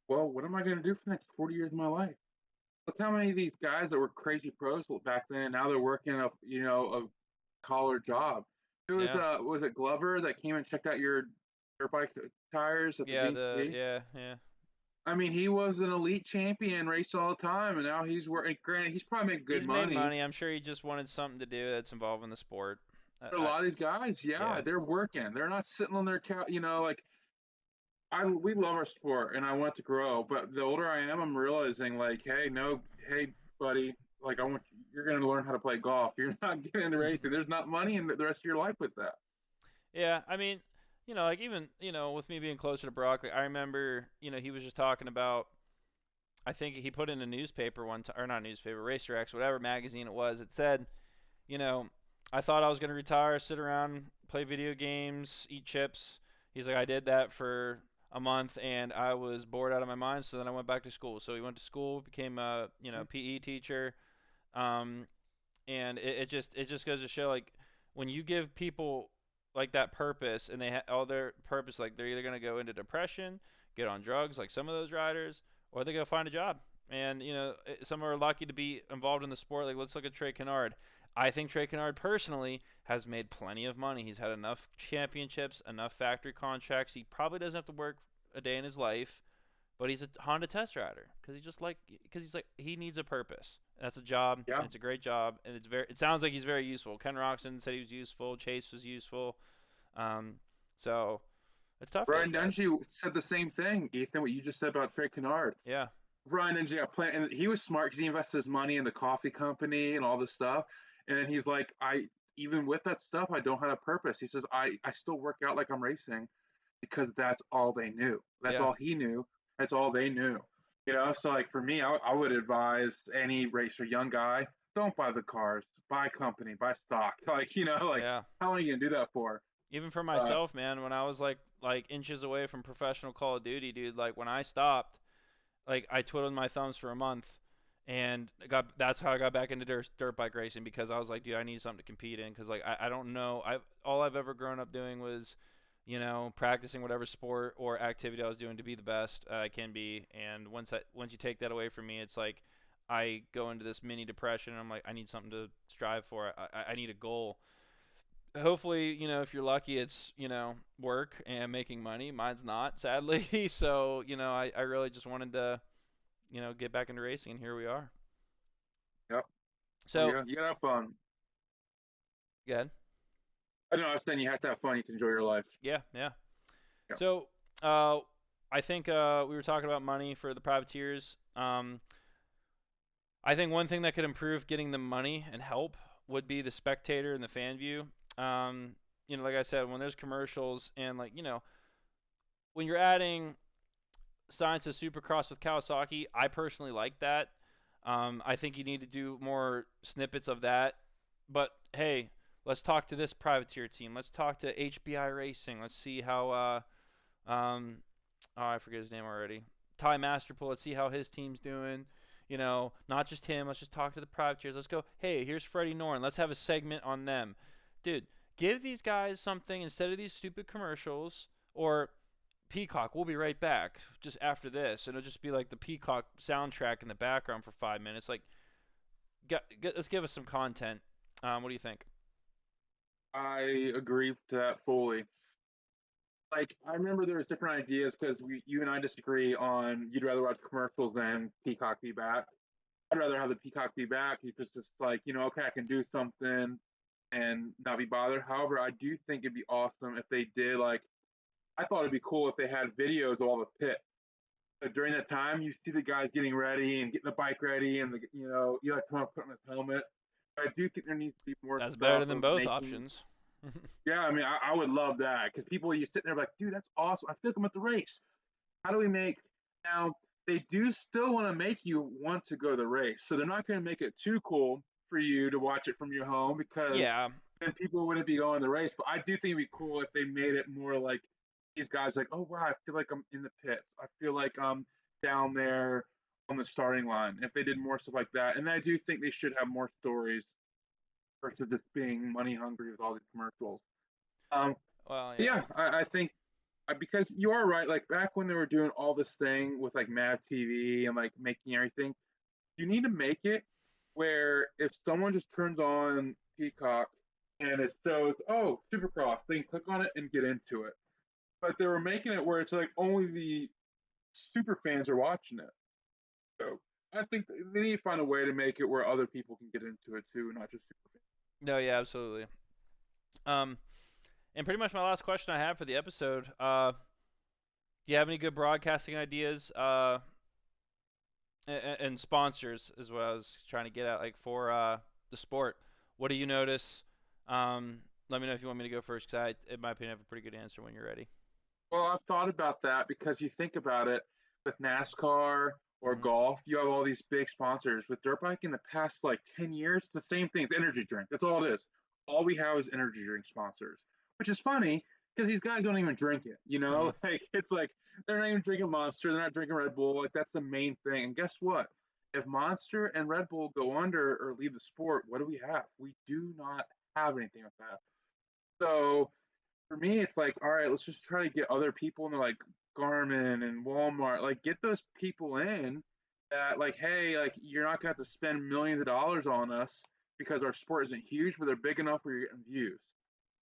Well, what am I going to do for the next 40 years of my life? Look how many of these guys that were crazy pros back then, and now they're working a collar job. It yeah was it Glover that came and checked out your dirt bike tires at the Yeah, GNCC. yeah. I mean, he was an elite champion, raced all the time, and now he's working. Granted, he's probably making good He's made money. money. I'm sure he just wanted something to do that's involved in the sport. But a lot of these guys, yeah, Yeah. they're working. They're not sitting on their couch. Like we love our sport, and I want it to grow. But the older I am, I'm realizing like, hey, no, hey, buddy, like you're going to learn how to play golf. You're not getting into racing. There's not money in the rest of your life with that. Yeah, I mean, like even, with me being closer to Brock, like I remember, he was just talking about, I think he put in a newspaper one time, or not newspaper, Racer X, whatever magazine it was. It said, you know, I thought I was going to retire, sit around, play video games, eat chips. He's like, I did that for a month and I was bored out of my mind, so then I went back to school. So he went to school, became a, PE teacher. Um, and it just goes to show, like, when you give people like that purpose, and they all their purpose, like they're either going to go into depression, get on drugs like some of those riders, or they're going to find a job. And some are lucky to be involved in the sport. Like, let's look at Trey Kennard. I think Trey Kennard personally has made plenty of money. He's had enough championships, enough factory contracts. He probably doesn't have to work a day in his life, but he's a Honda test rider because he's like, he needs a purpose. That's a job, Yeah, and it's a great job, and it sounds like he's very useful. Ken Roxon said he was useful. Chase was useful. Um, so it's tough for those Ryan guys. Dungey said the same thing, Ethan. What you just said about Trey Kennard. Yeah, Ryan Dungey got plan, and he was smart because he invested his money in the coffee company and all this stuff. And then he's like, I even with that stuff, I don't have a purpose. He says, I still work out like I'm racing because that's all they knew. That's yeah, all he knew. That's all they knew. So like for me, I would advise any racer, young guy, don't buy the cars, buy company, buy stock. Like yeah. how long are you gonna do that for? Even for Uh, myself, man, when I was like inches away from professional Call of Duty, dude, like when I stopped, like I twiddled my thumbs for a month, and that's how I got back into dirt bike racing, because I was like, dude, I need something to compete in, because like I don't know, all I've ever grown up doing was, practicing whatever sport or activity I was doing to be the best I can be. And once you take that away from me, it's like I go into this mini depression, and I'm like, I need something to strive for. I need a goal. Hopefully, if you're lucky, it's, work and making money. Mine's not, sadly. So, I really just wanted to, get back into racing, and here we are. yep. Well, So, you gotta have fun. good. I don't know. I was saying you have to have fun. You to enjoy your life. Yeah, yeah. Yeah. So, I think we were talking about money for the privateers. I think one thing that could improve getting the money and help would be the spectator and the fan view. Um, like I said, when there's commercials, and like, when you're adding Science of Supercross with Kawasaki, I personally like that. I think you need to do more snippets of that. But hey, let's talk to this privateer team. Let's talk to HBI Racing. Let's see how oh, I forget his name already. Ty Masterpool. Let's see how his team's doing. Not just him. Let's just talk to the privateers. Let's go. Hey, here's Freddie Norton. Let's have a segment on them, dude. Give these guys something instead of these stupid commercials. Or Peacock, we'll be right back just after this, and it'll just be like the Peacock soundtrack in the background for 5 minutes. Like, let's give us some content. What do you think? I agree to that fully. Like I remember there was different ideas because you and I disagree on you'd rather watch commercials than Peacock be back. I'd rather have the Peacock be back because it's like okay, I can do something and not be bothered. However, I do think it'd be awesome if they did like I thought it'd be cool if they had videos of all the pit. But during that time, you see the guys getting ready and getting the bike ready, and you like come up putting his helmet. But I do think there needs to be more That's better stuff than of both making. options. Yeah, I mean, I would love that because people you sitting there like, dude, that's awesome. I feel like I'm at the race. How do we make now? They do still want to make you want to go to the race, so they're not going to make it too cool for you to watch it from your home because Yeah, then people wouldn't be going to the race. But I do think it'd be cool if they made it more like these guys like, oh wow, I feel like I'm in the pits. I feel like I'm down there on the starting line. If they did more stuff like that, and I do think they should have more stories versus just being money hungry with all these commercials. Um, well, yeah. yeah, I think because you are right. Like back when they were doing all this thing with like Mav TV and like making everything, you need to make it where if someone just turns on Peacock and it shows, oh, Supercross, they can click on it and get into it. but they were making it where it's like only the super fans are watching it. So I think they need to find a way to make it where other people can get into it too, not just super fans. No, yeah, absolutely. Um, and pretty much my last question I have for the episode. Do you have any good broadcasting ideas? And sponsors is what I was trying to get at, like for the sport. What do you notice? Let me know if you want me to go first, because I, in my opinion, have a pretty good answer when you're ready. Well, I've thought about that because you think about it with NASCAR or Hmm. golf, you have all these big sponsors. With dirt bike in the past like 10 years, the same thing. It's energy drink. That's all it is. All we have is energy drink sponsors, which is funny because these guys don't even drink it. You Hmm. know, like it's like they're not even drinking Monster. They're not drinking Red Bull. Like that's the main thing. And guess what? If Monster and Red Bull go under or leave the sport, what do we have? We do not have anything with that. So for me, it's like, all right, let's just try to get other people in the like Garmin and Walmart, like get those people in that like, hey, like you're not gonna have to spend millions of dollars on us because our sport isn't huge, but they're big enough where you're getting views.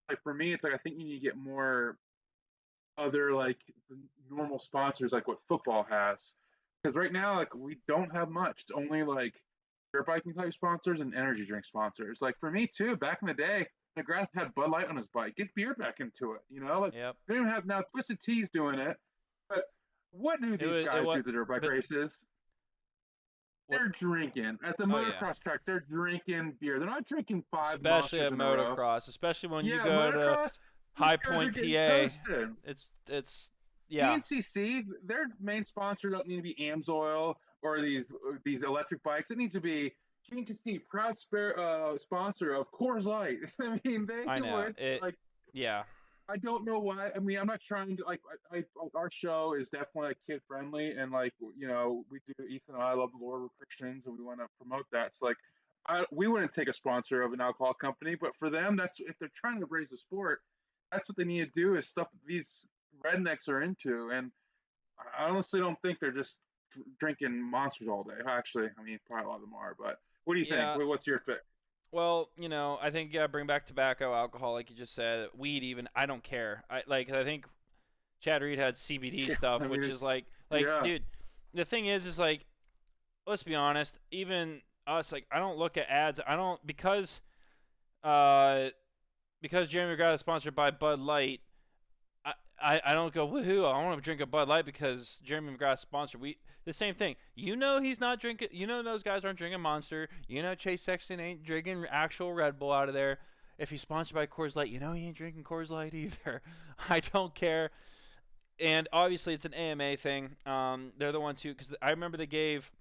Like for me, it's like I think you need to get more other like normal sponsors like what football has. Because right now, like we don't have much. It's only like dirt biking type sponsors and energy drink sponsors. Like for me too, back in the day, McGrath had Bud Light on his bike. Get beer back into it. You know, like Yep. they don't have now Twisted Tea's doing it. But what do It these was it guys do what, at the dirt bike but races? what? They're drinking at the Oh yeah. motocross track. They're drinking beer. They're not drinking five Especially monsters at in a row. motocross, especially when you Yeah, go to motocross. These High guys are Point, getting PA. toasted. It's yeah. GNCC, their main sponsor don't need to be AMSOIL or these electric bikes. It needs to be GNCC, proud sponsor of Coors Light. I mean, they I do know it. it. Like, Yeah. I don't know why. I mean, I'm not trying to like our show is definitely like kid friendly, and like we do. Ethan and I love the Lord, we're Christians, and we want to promote that. So like, we wouldn't take a sponsor of an alcohol company, but for them, that's if they're trying to raise the sport, that's what they need to do is stuff that these rednecks are into, and I honestly don't think they're just drinking monsters all day. Actually, I mean, probably a lot of them are. But what do you think? Yeah. What's your pick? Well, I think bring back tobacco, alcohol, like you just said, weed. Even I don't care. I think Chad Reed had CBD Yeah, I stuff, mean, which it's is like, yeah, dude. The thing is like, let's be honest. Even us, like, I don't look at ads. I don't uh because Jeremy McGrath is sponsored by Bud Light. I don't go woohoo. I want to drink a Bud Light because Jeremy McGrath's sponsored. We the same thing. He's not drinking. Those guys aren't drinking Monster. Chase Sexton ain't drinking actual Red Bull out of there. If he's sponsored by Coors Light, he ain't drinking Coors Light either. I don't care. And obviously it's an AMA thing. They're the ones who because I remember they gave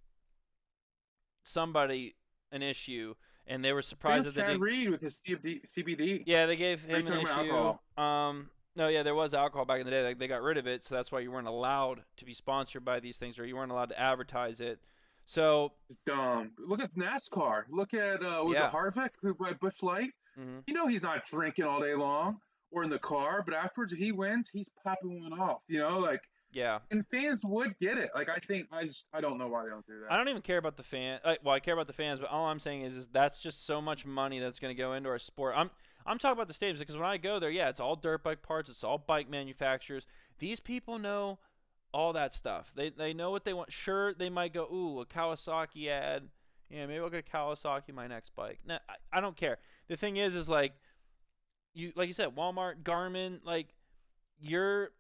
somebody an issue and they were I think it surprised was that they Chad didn't. Reed with his CBD. Yeah, they gave Are you him an talking about issue. alcohol? No, yeah, there was alcohol back in the day. Like they got rid of it, so that's why you weren't allowed to be sponsored by these things, or you weren't allowed to advertise it. So Dumb. Look at NASCAR. Look at was it yeah. Harvick who by Bush Light? Hmm. He's not drinking all day long or in the car, but afterwards if he wins, he's popping one off. Like Yeah. and fans would get it. Like I don't know why they don't do I that. don't even care about the fan. Well, I care about the fans, but all I'm saying is that's just so much money that's going to go into our sport. I'm talking about the stadiums because when I go there, yeah, it's all dirt bike parts, it's all bike manufacturers. These people know all that stuff. They know what they want. Sure, they might go, ooh, a Kawasaki ad. Yeah, maybe I'll get a Kawasaki my next bike. No, I don't care. The thing is like like you said, Walmart, Garmin, like you're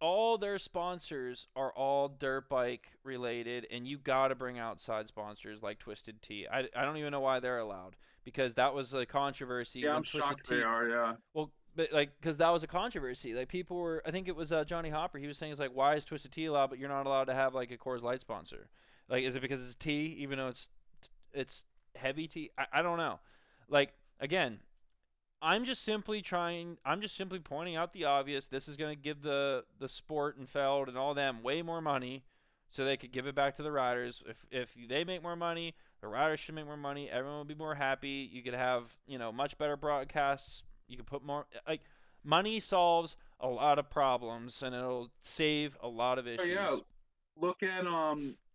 all their sponsors are all dirt bike related, and you got to bring outside sponsors like Twisted Tea. I don't even know why they're allowed because that was a controversy Yeah, I'm when Twisted shocked they Tea. are. Yeah. Well, but like because that was a controversy. Like people were, I think it was Johnny Hopper. He was saying it's like, why is Twisted Tea allowed, but you're not allowed to have like a Coors Light sponsor? Like, is it because it's tea, even though it's heavy tea? I don't know. Like again, I'm just simply pointing out the obvious. This is going to give the sport and Feld and all them way more money so they could give it back to the riders. If they make more money, the riders should make more money. Everyone will be more happy. You could have, much better broadcasts. You could put more like money solves a lot of problems and it'll save a lot of Oh yeah. issues. Look at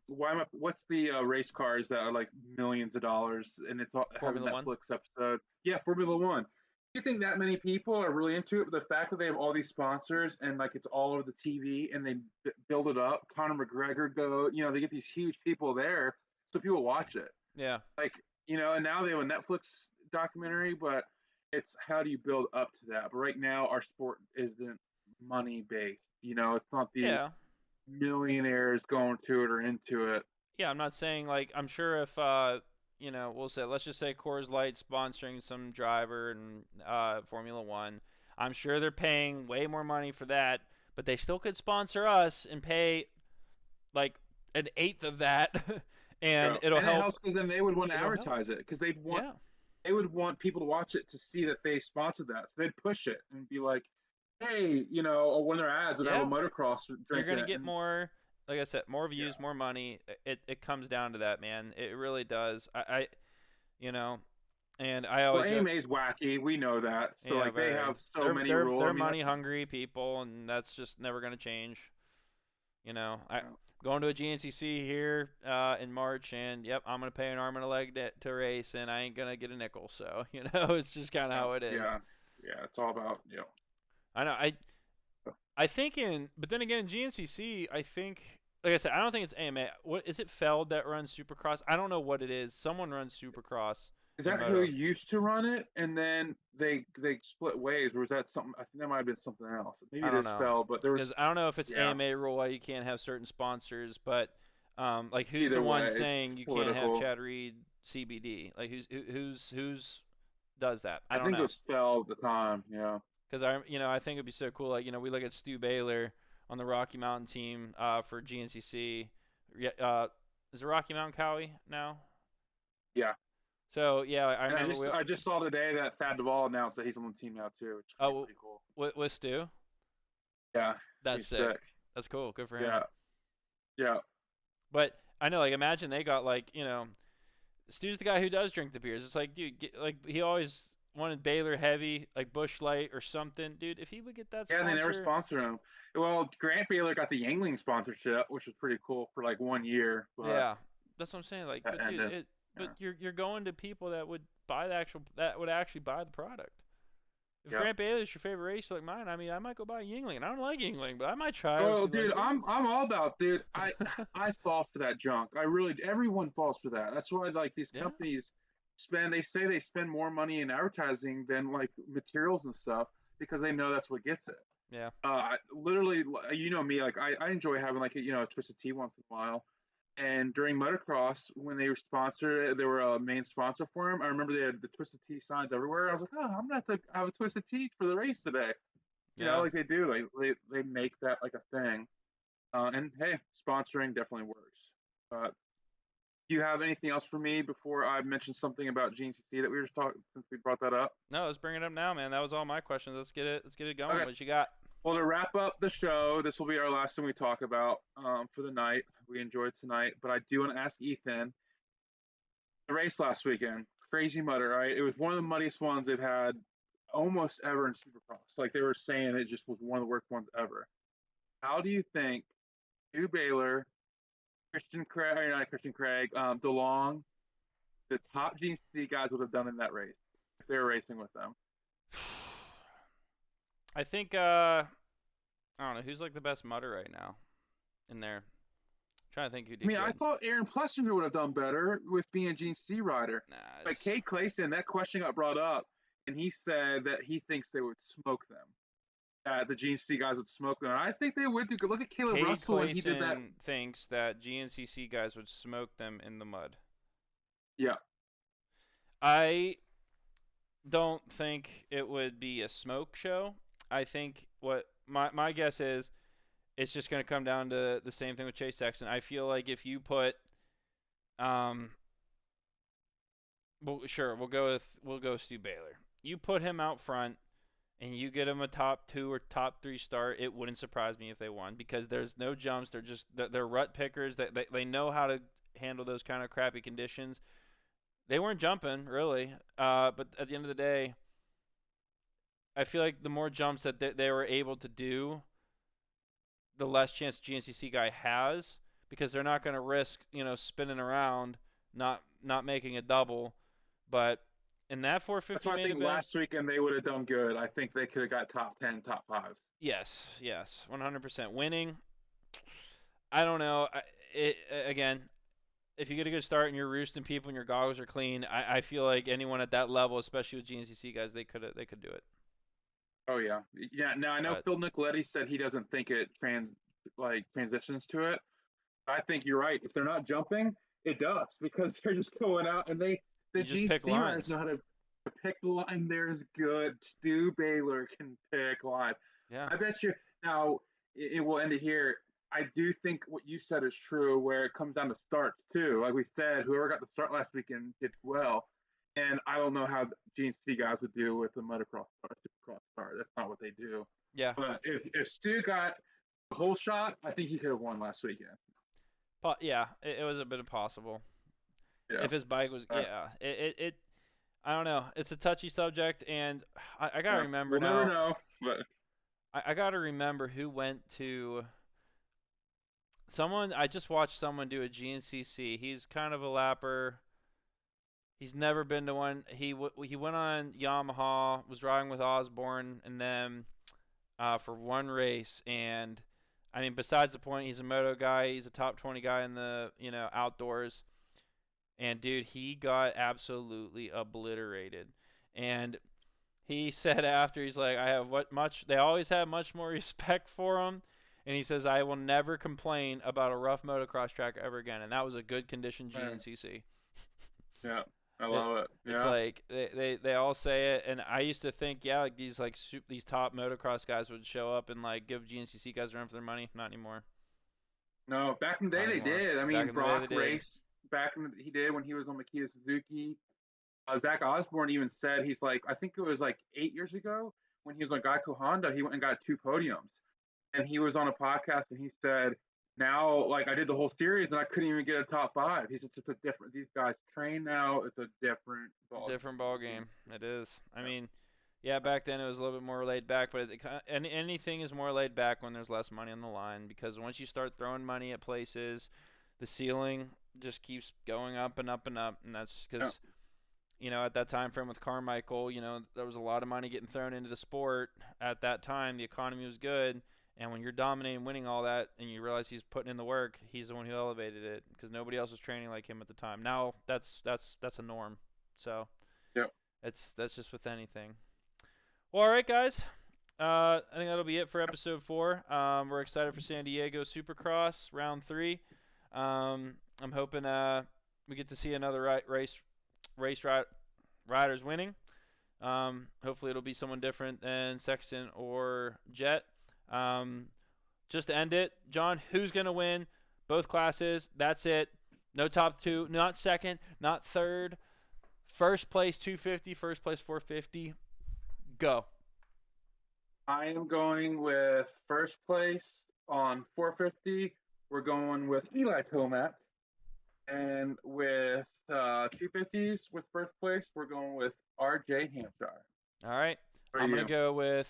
what's the race cars that are like millions of dollars and it has a Formula 1. Netflix episode. Yeah, Formula One. you think that many people are really into it, but the fact that they have all these sponsors and like it's all over the TV and they build it up, Conor McGregor go, they get these huge people there, so people watch it. Yeah. Like, and now they have a Netflix documentary, but it's how do you build up to that? But right now, our sport isn't money based. It's not the Yeah. millionaires going to it or into it. Yeah, I'm not saying like I'm sure if we'll say let's just say Coors Light sponsoring some driver in Formula One, I'm sure they're paying way more money for that, but they still could sponsor us and pay like an eighth of that, and it'll And it help. helps because then they would want to It'll help. advertise it because Yeah. they would want people to watch it to see that they sponsored that. So they'd push it and be like, hey, or when their ads would have a Yeah. motocross You're drink in gonna it. get And more. Like I said, more yeah. views, more money. It comes down to that, man. It really does. You know, and I Well, always joke. AMA's wacky. We know that. So Yeah, like they very. have so They're many they're rules. I they're mean, money that's fine. hungry people, and that's just never gonna change. I Yeah. going to a GNCC here in March, and yep, I'm gonna pay an arm and a leg to race, and I ain't gonna get a nickel. So it's just kind of how it is. Yeah. Yeah. It's all about I know. I think but then again, in GNCC, I think, like I said, I don't think it's AMA. What is it? Feld that runs Supercross? I don't know what it is. Someone runs Supercross Is in that who moto. used to run it and then they split ways, or was that something? I think that might have been something else. Maybe I it don't is know, Fell, but there because was I don't know if it's yeah. AMA rule why you can't have certain sponsors, but like who's the Either one way, saying you can't have political. Chad Reed CBD? Like who's does that? I I don't think it know. was Fell at the time. Yeah. Because I think it'd be so cool. Like we look at Stu Baylor on the Rocky Mountain team for GNCC. Yeah, is it Rocky Mountain Cowie now? Yeah. So yeah, I And remember we. I just saw today that Thad Duvall announced that he's on the team now too, which is gonna be Oh, pretty cool. with Stu. Yeah, it's gonna be That's sick. sick. That's cool. Good for him. Yeah, yeah, But I know, like, imagine they got like, Stu's the guy who does drink the beers. It's like, dude, like he always wanted Baylor heavy, like Bush Light or something, dude. If he would get that yeah. They never sponsor, sponsor him. Well, Grant Baylor got the Yangling sponsorship, which was pretty cool for like 1 year, but yeah, that's what I'm saying. Like, that but dude, ended. but Yeah, you're going to people that would that would actually buy the product. If yeah. Grant Baylor's your favorite race like mine, I mean, I might go buy Yingling. And I don't like Yingling, but I might try it if Oh, he dude, likes it. I'm all about, dude. I fall for that junk. I really, everyone falls for that. That's why like these Yeah, companies spend. They say they spend more money in advertising than like materials and stuff because they know that's what gets it. yeah, Literally, me, like I enjoy having like a twisted tea once in a while. And during motocross, when they were sponsored, they were a main sponsor for them. I remember they had the twisted tea signs everywhere. I was like, oh, I'm gonna have to have a twisted tea for the race today. yeah. Like they do. They make that like a thing. And hey, sponsoring definitely works. Do you have anything else for me before I mention something about GNCC that we were just talking since we brought that up? No, let's bring it up now, man. That was all my questions. Let's get it. Let's get it going. Okay. What you got? Well, to wrap up the show, this will be our last thing we talk about for the night. We enjoyed tonight, but I do want to ask Ethan the race last weekend. Crazy mudder, right? It was one of the muddiest ones they've had almost ever in Supercross. Like they were saying, it just was one of the worst ones ever. How do you think Hugh Baylor, Christian Craig, or not Christian Craig, DeLong, the top GC guys would have done in that race if they were racing with them? I think I don't know who's like the best mutter right now in there. I'm trying to think who I did mean, I good. thought Aaron Plessinger would have done better with being a GC rider. Nah, But Kate Clayson, that question got brought up, and he said that he thinks they would smoke them. That the GC guys would smoke them. And I think they would do. Look at Caleb Cade Russell when he did that. Clayson thinks that GNCC guys would smoke them in the mud. Yeah. I don't think it would be a smoke show. I think what my guess is it's just going to come down to the same thing with Chase Sexton. I feel like if you put um well sure, we'll go with Stu Baylor. You put him out front and you get him a top 2 or top 3 start, it wouldn't surprise me if they won because there's no jumps. They're rut pickers. They know how to handle those kind of crappy conditions. They weren't jumping really, but at the end of the day, I feel like the more jumps that they were able to do, the less chance GNCC guy has because they're not going to risk spinning around, not making a double, but And that That's 450 why I main think event, last weekend they would have done good. I think they could have got top 10, top fives. yes, yes, 100% winning. I don't know. Again, if you get a good start and you're roosting people and your goggles are clean, I feel like anyone at that level, especially with GNCC guys, they could do it. Oh yeah, yeah. Now I know But Phil Nicoletti said he doesn't think it transitions to it. I think you're right. If they're not jumping, it does because they're just going out and the you just pick GC riders lines. know how to pick the line. There's good. Stu Baylor can pick lines. Yeah. I bet you. Now it will end it here. I do think what you said is true, where it comes down to starts too. Like we said, whoever got the start last weekend did well. And I don't know how GNC guys would do with the motocross start, supercross start. That's not what they do. Yeah. But if Stu got the whole shot, I think he could have won last weekend. Yeah. It was a bit impossible. Yeah. If his bike was, Uh, yeah. I don't know. It's a touchy subject, and I gotta yeah. remember We'll never now. know. But I gotta remember who went to someone. I just watched someone do a GNCC. He's kind of a lapper. He's never been to one. He went on Yamaha, was riding with Osborne, and then for one race. And I mean, besides the point, he's a moto guy. He's a top 20 guy in the outdoors. And dude, he got absolutely obliterated. And he said after, he's like, I have what much. They always have much more respect for him. And he says, I will never complain about a rough motocross track ever again. And that was a good condition GNCC. yeah, I It, love it. it's Yeah. like they all say it, and I used to think, yeah, like these top motocross guys would show up and like give GNCC guys a run for their money. Not anymore. No, back in the day Not they anymore. did. I Back mean, in the day, Brock they did. raced he did when he was on Makita Suzuki. Zach Osborne even said he's like I think it was like 8 years ago when he was on Geico Honda. He went and got 2 podiums, and he was on a podcast and he said, "Now, like I did the whole series and I couldn't even get a top five." He said, "It's a different. These guys train now. It's a different ball Different game." ball The game. jeans. It is. I Yeah. mean, yeah, back then it was a little bit more laid back, but anything is more laid back when there's less money on the line because once you start throwing money at places, the ceiling just keeps going up and up and up, and that's Yeah. because at that time frame with Carmichael, there was a lot of money getting thrown into the sport at that time. The economy was good, and when you're dominating, winning all that, and you realize he's putting in the work, he's the one who elevated it because nobody else was training like him at the time. Now that's a norm. So Yeah. that's just with anything. Well, all right, guys. I think that'll be it for episode 4. We're excited for San Diego Supercross round 3. I'm hoping we get to see another race riders winning. Hopefully it'll be someone different than Sexton or Jet. Um, just to end it, John, who's gonna win both classes? That's it. No top two, not second, not third. First place 250, first place 450. Go. I am going with first place on 450. We're going with Eli Tomac. And with 250s with first place, we're going with RJ Hampshire. All right. For I'm gonna you. go with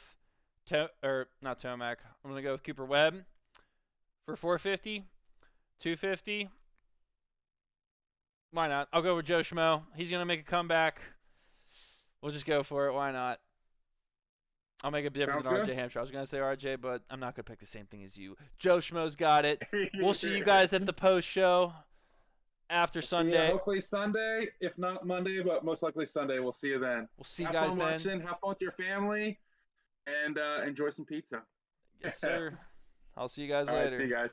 or not Tomac. I'm gonna go with Cooper Webb for 450, 250. Why not? I'll go with Joe Schmo. He's gonna make a comeback. We'll just go for it. Why not? I'll make it different Sounds than good? RJ Hampshire. I was gonna say RJ, but I'm not gonna pick the same thing as you. Joe Schmo's got it. We'll see you guys at the post show after See you Sunday. hopefully Sunday, if not Monday, but most likely Sunday. We'll see you then. We'll see you Have guys fun then. watching, have fun with your family, and enjoy some pizza. Yes, sir. I'll see you guys All right, see later. you guys.